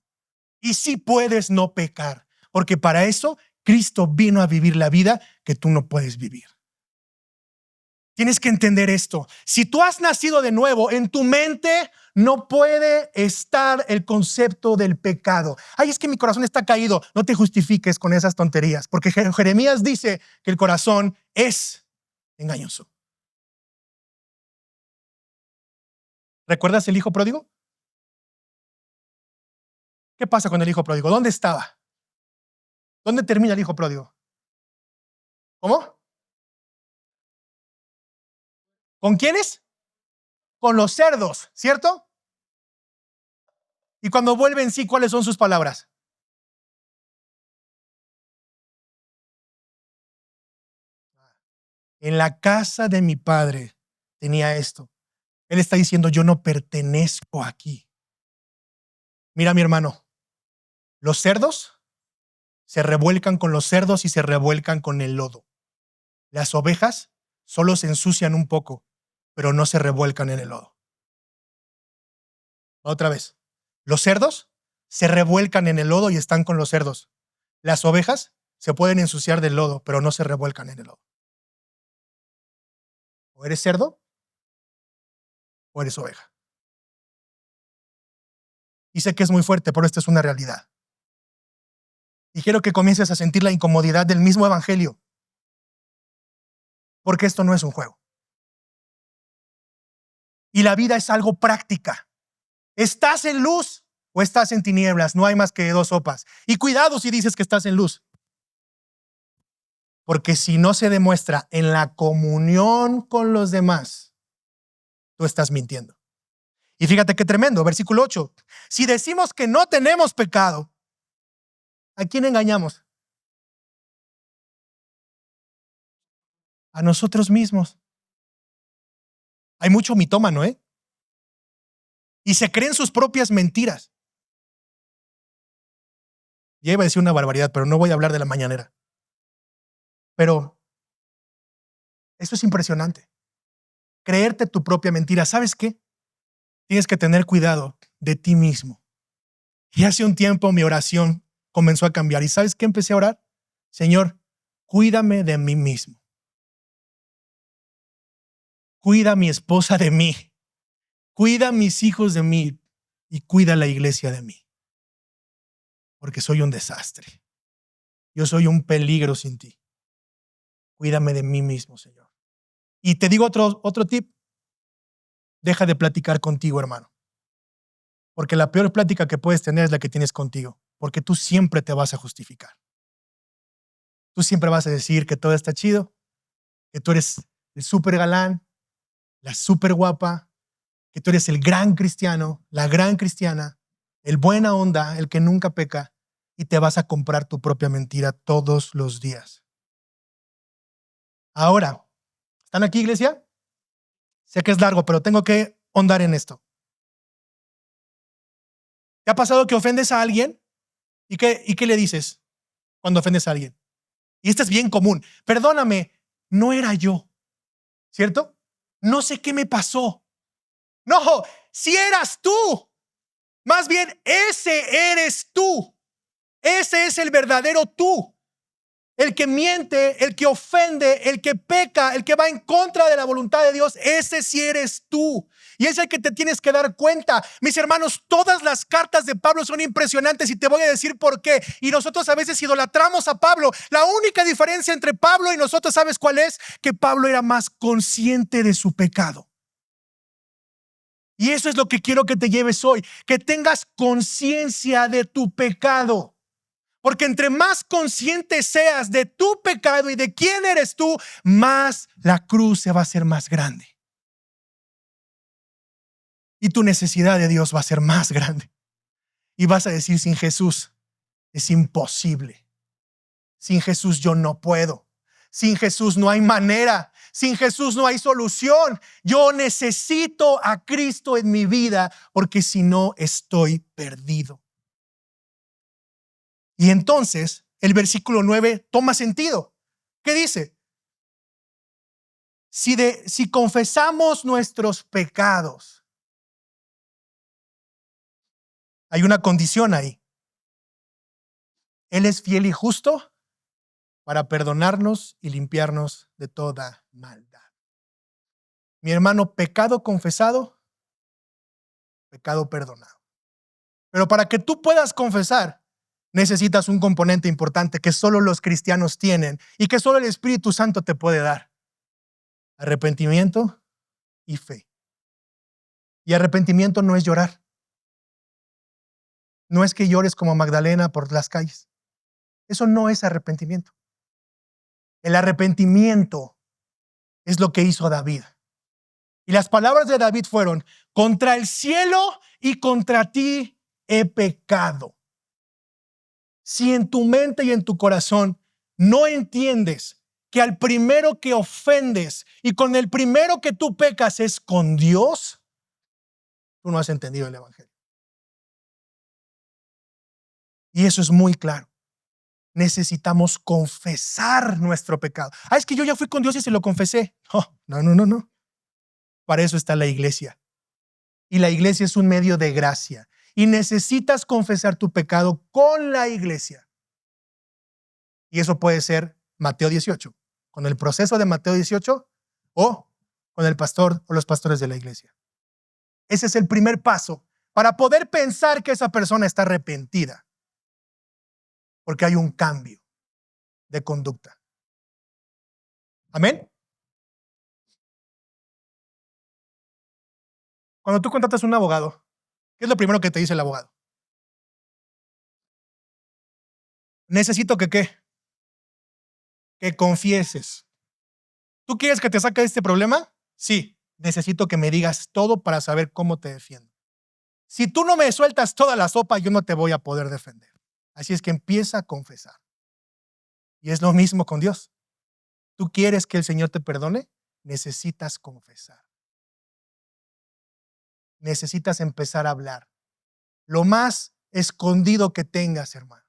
Speaker 1: Y sí puedes no pecar, porque para eso Cristo vino a vivir la vida que tú no puedes vivir. Tienes que entender esto. Si tú has nacido de nuevo, en tu mente no puede estar el concepto del pecado. Ay, es que mi corazón está caído. No te justifiques con esas tonterías, porque Jeremías dice que el corazón es engañoso. ¿Recuerdas el hijo pródigo? ¿Qué pasa con el hijo pródigo? ¿Dónde estaba? ¿Dónde termina el hijo pródigo? ¿Cómo? ¿Con quiénes? Con los cerdos, ¿cierto? Y cuando vuelve en sí, ¿cuáles son sus palabras? En la casa de mi padre tenía esto. Él está diciendo, yo no pertenezco aquí. Mira, mi hermano, los cerdos se revuelcan con los cerdos y se revuelcan con el lodo. Las ovejas solo se ensucian un poco, pero no se revuelcan en el lodo. Otra vez, los cerdos se revuelcan en el lodo y están con los cerdos. Las ovejas se pueden ensuciar del lodo, pero no se revuelcan en el lodo. O eres cerdo o eres oveja. Y sé que es muy fuerte, pero esta es una realidad. Y quiero que comiences a sentir la incomodidad del mismo evangelio, porque esto no es un juego. Y la vida es algo práctica. ¿Estás en luz o estás en tinieblas? No hay más que dos sopas. Y cuidado si dices que estás en luz. Porque si no se demuestra en la comunión con los demás, tú estás mintiendo. Y fíjate qué tremendo, versículo 8. Si decimos que no tenemos pecado, ¿a quién engañamos? A nosotros mismos. Hay mucho mitómano, ¿eh? Y se creen sus propias mentiras. Ya iba a decir una barbaridad, pero no voy a hablar de la mañanera. Pero eso es impresionante. Creerte tu propia mentira. ¿Sabes qué? Tienes que tener cuidado de ti mismo. Y hace un tiempo mi oración comenzó a cambiar. ¿Y sabes qué empecé a orar? Señor, cuídame de mí mismo. Cuida a mi esposa de mí. Cuida a mis hijos de mí. Y cuida a la iglesia de mí. Porque soy un desastre. Yo soy un peligro sin ti. Cuídame de mí mismo, Señor. Y te digo otro tip. Deja de platicar contigo, hermano. Porque la peor plática que puedes tener es la que tienes contigo. Porque tú siempre te vas a justificar. Tú siempre vas a decir que todo está chido, que tú eres el súper galán, la súper guapa, que tú eres el gran cristiano, la gran cristiana, el buena onda, el que nunca peca, y te vas a comprar tu propia mentira todos los días. Ahora, ¿están aquí, iglesia? Sé que es largo, pero tengo que ahondar en esto. ¿Te ha pasado que ofendes a alguien? ¿Y qué le dices cuando ofendes a alguien? Y esto es bien común. Perdóname, no era yo, ¿cierto? No sé qué me pasó. No, si eras tú. Más bien, ese eres tú. Ese es el verdadero tú. El que miente, el que ofende, el que peca, el que va en contra de la voluntad de Dios, ese sí eres tú. Y es el que te tienes que dar cuenta. Mis hermanos, todas las cartas de Pablo son impresionantes y te voy a decir por qué. Y nosotros a veces idolatramos a Pablo. La única diferencia entre Pablo y nosotros, ¿sabes cuál es? Que Pablo era más consciente de su pecado. Y eso es lo que quiero que te lleves hoy, que tengas conciencia de tu pecado. Porque entre más consciente seas de tu pecado y de quién eres tú, más la cruz se va a hacer más grande. Y tu necesidad de Dios va a ser más grande. Y vas a decir, sin Jesús es imposible. Sin Jesús yo no puedo. Sin Jesús no hay manera. Sin Jesús no hay solución. Yo necesito a Cristo en mi vida porque si no estoy perdido. Y entonces el versículo 9 toma sentido. ¿Qué dice? Si confesamos nuestros pecados, hay una condición ahí. Él es fiel y justo para perdonarnos y limpiarnos de toda maldad. Mi hermano, pecado confesado, pecado perdonado. Pero para que tú puedas confesar, necesitas un componente importante que solo los cristianos tienen y que solo el Espíritu Santo te puede dar. Arrepentimiento y fe. Y arrepentimiento no es llorar. No es que llores como Magdalena por las calles. Eso no es arrepentimiento. El arrepentimiento es lo que hizo David. Y las palabras de David fueron: contra el cielo y contra ti he pecado. Si en tu mente y en tu corazón no entiendes que al primero que ofendes y con el primero que tú pecas es con Dios, tú no has entendido el evangelio. Y eso es muy claro. Necesitamos confesar nuestro pecado. Es que yo ya fui con Dios y se lo confesé. No. Para eso está la iglesia. Y la iglesia es un medio de gracia. Y necesitas confesar tu pecado con la iglesia. Y eso puede ser Mateo 18, con el proceso de Mateo 18 o con el pastor o los pastores de la iglesia. Ese es el primer paso para poder pensar que esa persona está arrepentida. Porque hay un cambio de conducta. ¿Amén? Cuando tú contratas a un abogado, ¿qué es lo primero que te dice el abogado? Necesito que ¿qué? Que confieses. ¿Tú quieres que te saque de este problema? Sí. Necesito que me digas todo para saber cómo te defiendo. Si tú no me sueltas toda la sopa, yo no te voy a poder defender. Así es que empieza a confesar. Y es lo mismo con Dios. ¿Tú quieres que el Señor te perdone? Necesitas confesar. Necesitas empezar a hablar. Lo más escondido que tengas, hermano.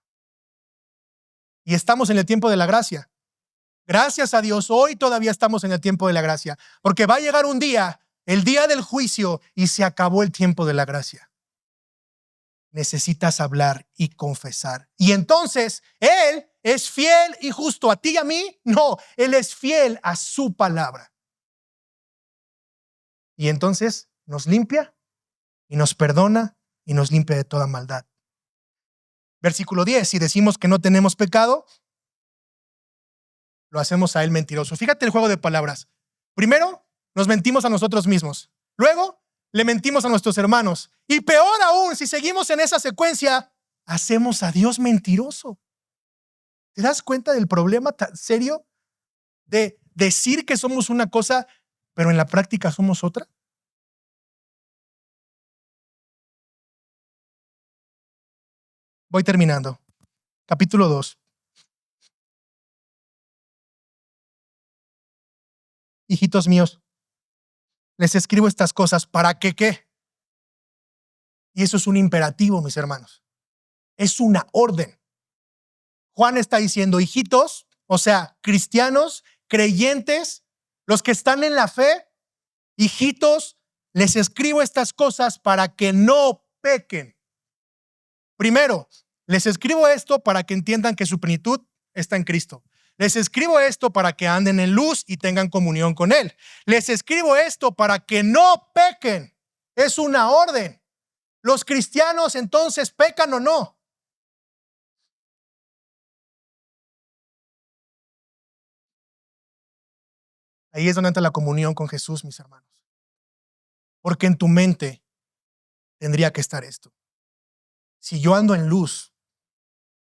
Speaker 1: Y estamos en el tiempo de la gracia. Gracias a Dios, hoy todavía estamos en el tiempo de la gracia. Porque va a llegar un día, el día del juicio, y se acabó el tiempo de la gracia. Necesitas hablar y confesar. Y entonces, Él es fiel y justo. ¿A ti y a mí? No, Él es fiel a su palabra. Y entonces nos limpia y nos perdona y nos limpia de toda maldad. Versículo 10, si decimos que no tenemos pecado, lo hacemos a él mentiroso. Fíjate el juego de palabras. Primero, nos mentimos a nosotros mismos. Luego, le mentimos a nuestros hermanos. Y peor aún, si seguimos en esa secuencia, hacemos a Dios mentiroso. ¿Te das cuenta del problema tan serio de decir que somos una cosa, pero en la práctica somos otra? Voy terminando. Capítulo 2. Hijitos míos, les escribo estas cosas para que ¿qué? Y eso es un imperativo, mis hermanos. Es una orden. Juan está diciendo, hijitos, o sea, cristianos, creyentes, los que están en la fe, hijitos, les escribo estas cosas para que no pequen. Primero, les escribo esto para que entiendan que su plenitud está en Cristo. Les escribo esto para que anden en luz y tengan comunión con Él. Les escribo esto para que no pequen. Es una orden. ¿Los cristianos entonces pecan o no? Ahí es donde entra la comunión con Jesús, mis hermanos. Porque en tu mente tendría que estar esto. Si yo ando en luz,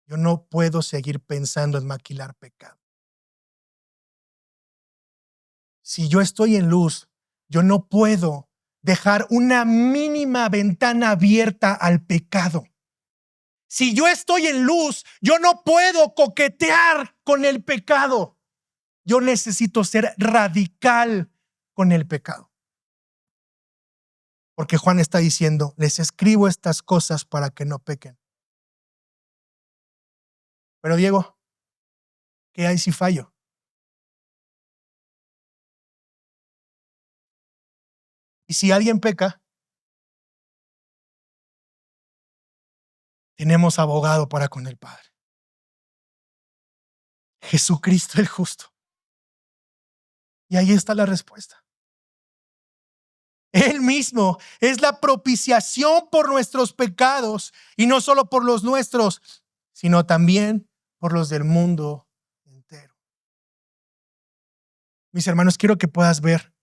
Speaker 1: yo no puedo seguir pensando en maquilar pecado. Si yo estoy en luz, yo no puedo dejar una mínima ventana abierta al pecado. Si yo estoy en luz, yo no puedo coquetear con el pecado. Yo necesito ser radical con el pecado. Porque Juan está diciendo, les escribo estas cosas para que no pequen. Pero Diego, ¿qué hay si fallo? Y si alguien peca, tenemos abogado para con el Padre. Jesucristo el justo. Y ahí está la respuesta. Él mismo es la propiciación por nuestros pecados, y no solo por los nuestros, sino también por los del mundo entero. Mis hermanos, quiero que puedas ver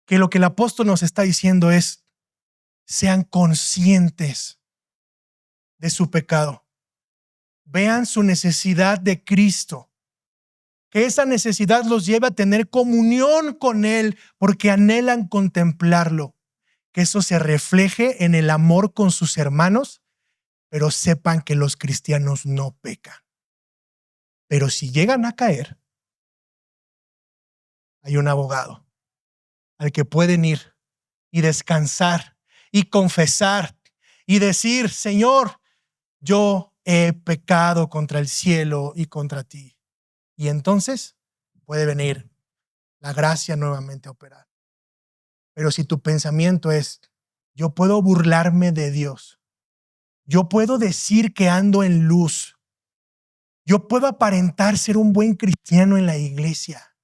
Speaker 1: que lo que el apóstol nos está diciendo es, sean conscientes de su pecado. Vean su necesidad de Cristo. Que esa necesidad los lleve a tener comunión con Él porque anhelan contemplarlo. Que eso se refleje en el amor con sus hermanos, pero sepan que los cristianos no pecan. Pero si llegan a caer, hay un abogado al que pueden ir y descansar y confesar y decir, Señor, yo he pecado contra el cielo y contra ti. Y entonces puede venir la gracia nuevamente a operar. Pero si tu pensamiento es, yo puedo burlarme de Dios, yo puedo decir que ando en luz, yo puedo aparentar ser un buen cristiano en la iglesia,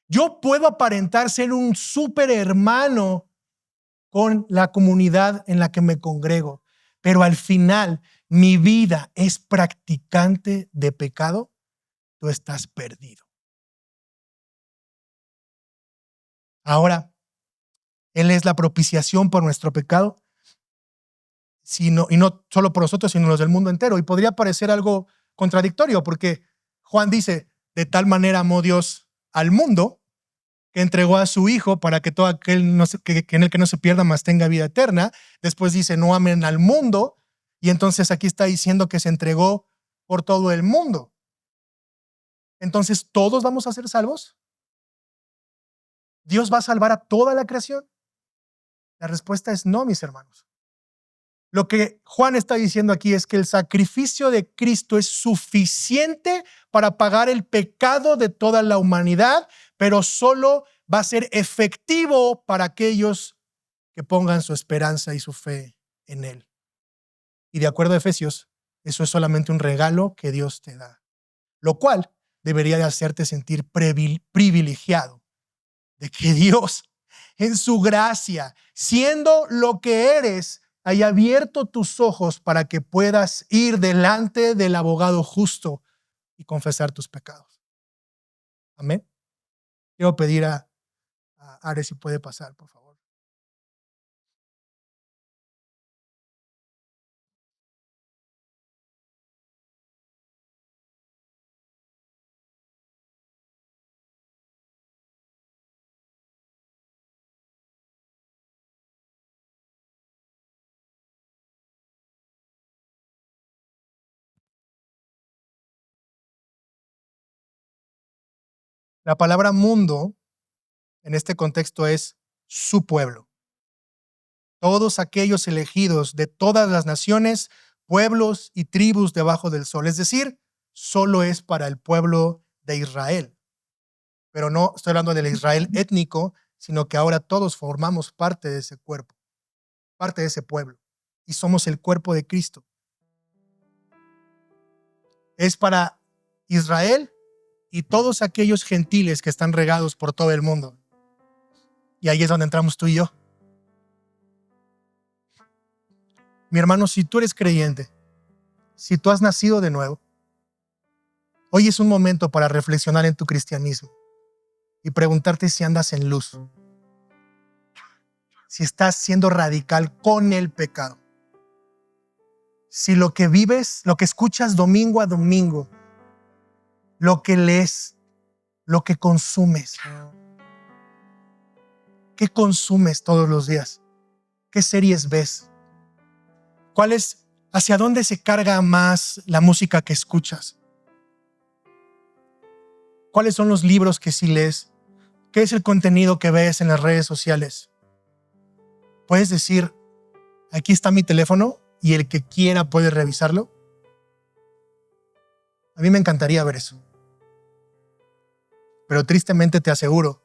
Speaker 1: yo puedo aparentar ser un súper hermano con la comunidad en la que me congrego, pero al final mi vida es practicante de pecado, tú estás perdido. Ahora, Él es la propiciación por nuestro pecado, y no solo por nosotros, sino los del mundo entero. Y podría parecer algo contradictorio, porque Juan dice, de tal manera amó Dios al mundo, que entregó a su Hijo para que todo aquel que en el que no se pierda, mas tenga vida eterna. Después dice, no amen al mundo. Y entonces aquí está diciendo que se entregó por todo el mundo. Entonces, ¿todos vamos a ser salvos? ¿Dios va a salvar a toda la creación? La respuesta es no, mis hermanos. Lo que Juan está diciendo aquí es que el sacrificio de Cristo es suficiente para pagar el pecado de toda la humanidad, pero solo va a ser efectivo para aquellos que pongan su esperanza y su fe en Él. Y de acuerdo a Efesios, eso es solamente un regalo que Dios te da, lo cual debería de hacerte sentir privilegiado de que Dios, en su gracia, siendo lo que eres, haya abierto tus ojos para que puedas ir delante del abogado justo y confesar tus pecados. Amén. Quiero pedir a Ares si puede pasar, por favor. La palabra mundo en este contexto es su pueblo. Todos aquellos elegidos de todas las naciones, pueblos y tribus debajo del sol. Es decir, solo es para el pueblo de Israel. Pero no estoy hablando del Israel étnico, sino que ahora todos formamos parte de ese cuerpo, parte de ese pueblo. Y somos el cuerpo de Cristo. Es para Israel y todos aquellos gentiles que están regados por todo el mundo. Y ahí es donde entramos tú y yo. Mi hermano, si tú eres creyente, si tú has nacido de nuevo, hoy es un momento para reflexionar en tu cristianismo y preguntarte si andas en luz, si estás siendo radical con el pecado, si lo que vives, lo que escuchas domingo a domingo, lo que lees, lo que consumes, ¿qué consumes todos los días? ¿Qué series ves? ¿Hacia dónde se carga más la música que escuchas? ¿Cuáles son los libros que sí lees? ¿Qué es el contenido que ves en las redes sociales? Puedes decir, aquí está mi teléfono y el que quiera puede revisarlo. A mí me encantaría ver eso. Pero tristemente te aseguro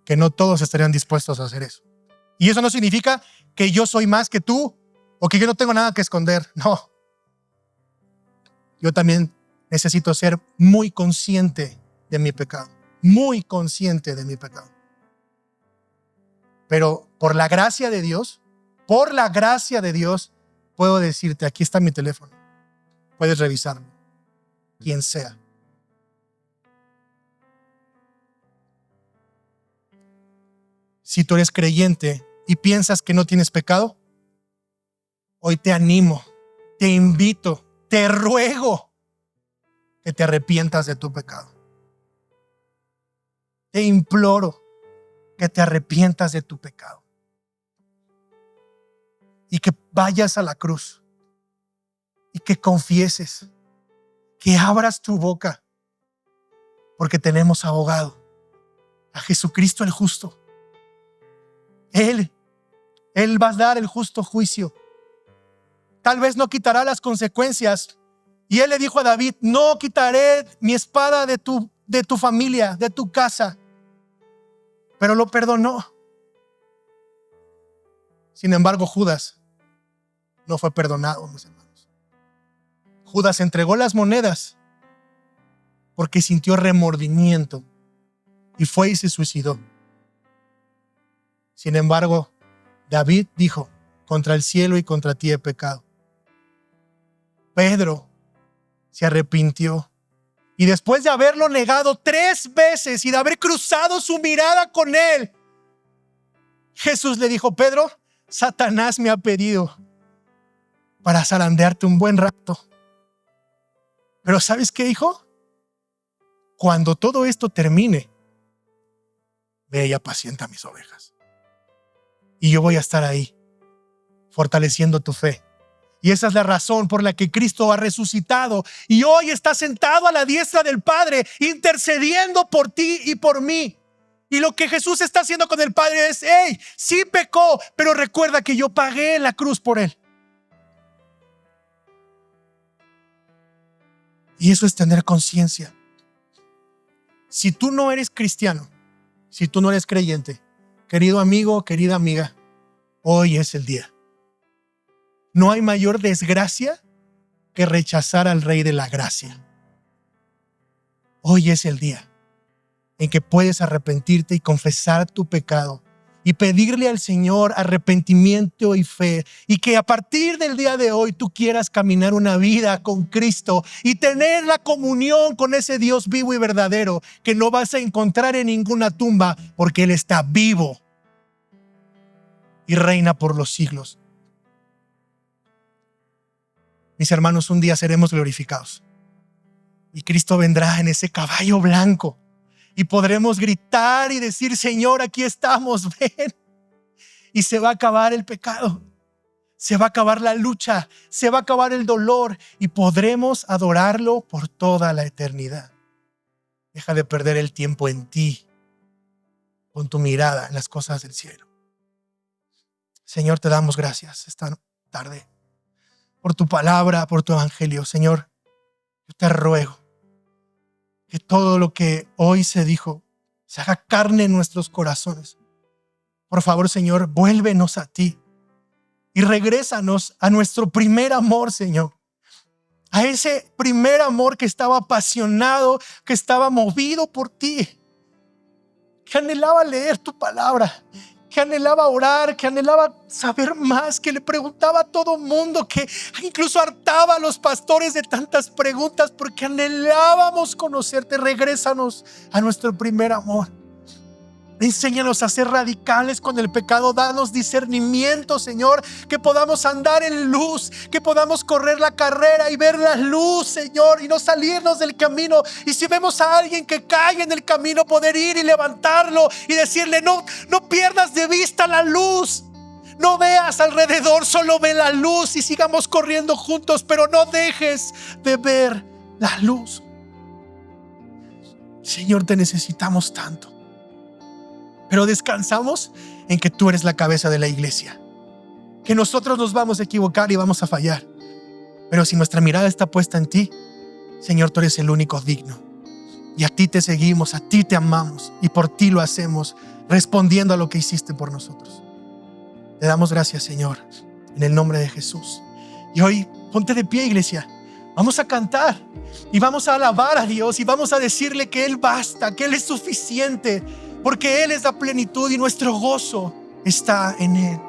Speaker 1: que no todos estarían dispuestos a hacer eso. Y eso no significa que yo soy más que tú o que yo no tengo nada que esconder. No. Yo también necesito ser muy consciente de mi pecado. Muy consciente de mi pecado. Pero por la gracia de Dios, puedo decirte, aquí está mi teléfono. Puedes revisarlo. Quien sea. Si tú eres creyente y piensas que no tienes pecado, hoy te animo, te invito, te ruego que te arrepientas de tu pecado. Te imploro que te arrepientas de tu pecado y que vayas a la cruz y que confieses, que abras tu boca, porque tenemos abogado a Jesucristo el justo. Él va a dar el justo juicio. Tal vez no quitará las consecuencias. Y él le dijo a David, no quitaré mi espada de tu familia, de tu casa. Pero lo perdonó. Sin embargo, Judas no fue perdonado, mis hermanos. Judas entregó las monedas porque sintió remordimiento y fue y se suicidó. Sin embargo, David dijo, contra el cielo y contra ti he pecado. Pedro se arrepintió y después de haberlo negado 3 veces y de haber cruzado su mirada con él, Jesús le dijo, Pedro, Satanás me ha pedido para zarandearte un buen rato. Pero ¿sabes qué, hijo? Cuando todo esto termine, ve y apacienta mis ovejas. Y yo voy a estar ahí, fortaleciendo tu fe. Y esa es la razón por la que Cristo ha resucitado y hoy está sentado a la diestra del Padre, intercediendo por ti y por mí. Y lo que Jesús está haciendo con el Padre es, hey, sí pecó, pero recuerda que yo pagué en la cruz por él. Y eso es tener conciencia. Si tú no eres cristiano, si tú no eres creyente, querido amigo, querida amiga, hoy es el día. No hay mayor desgracia que rechazar al Rey de la gracia. Hoy es el día en que puedes arrepentirte y confesar tu pecado y pedirle al Señor arrepentimiento y fe, y que a partir del día de hoy tú quieras caminar una vida con Cristo y tener la comunión con ese Dios vivo y verdadero que no vas a encontrar en ninguna tumba, porque Él está vivo y reina por los siglos. Mis hermanos, un día seremos glorificados y Cristo vendrá en ese caballo blanco y podremos gritar y decir: Señor, aquí estamos, ven. Y se va a acabar el pecado, se va a acabar la lucha, se va a acabar el dolor y podremos adorarlo por toda la eternidad. Deja de perder el tiempo en ti, con tu mirada en las cosas del cielo. Señor, te damos gracias esta tarde por tu palabra, por tu evangelio. Señor, yo te ruego que todo lo que hoy se dijo se haga carne en nuestros corazones. Por favor, Señor, vuélvenos a ti y regrésanos a nuestro primer amor, Señor. A ese primer amor que estaba apasionado, que estaba movido por ti, que anhelaba leer tu palabra, que anhelaba orar, que anhelaba saber más, que le preguntaba a todo mundo, que incluso hartaba a los pastores de tantas preguntas porque anhelábamos conocerte. Regrésanos a nuestro primer amor. Enséñanos a ser radicales con el pecado. Danos discernimiento, Señor, que podamos andar en luz, que podamos correr la carrera y ver la luz, Señor, y no salirnos del camino. Y si vemos a alguien que cae en el camino, poder ir y levantarlo y decirle: no pierdas de vista la luz. No veas alrededor, solo ve la luz y sigamos corriendo juntos, pero no dejes de ver la luz. Señor, te necesitamos tanto. Pero descansamos en que tú eres la cabeza de la iglesia, que nosotros nos vamos a equivocar y vamos a fallar, pero si nuestra mirada está puesta en ti, Señor, tú eres el único digno, y a ti te seguimos, a ti te amamos y por ti lo hacemos, respondiendo a lo que hiciste por nosotros. Te damos gracias, Señor, en el nombre de Jesús. Y hoy ponte de pie, iglesia. Vamos a cantar y vamos a alabar a Dios y vamos a decirle que Él basta, que Él es suficiente, porque Él es la plenitud y nuestro gozo está en Él.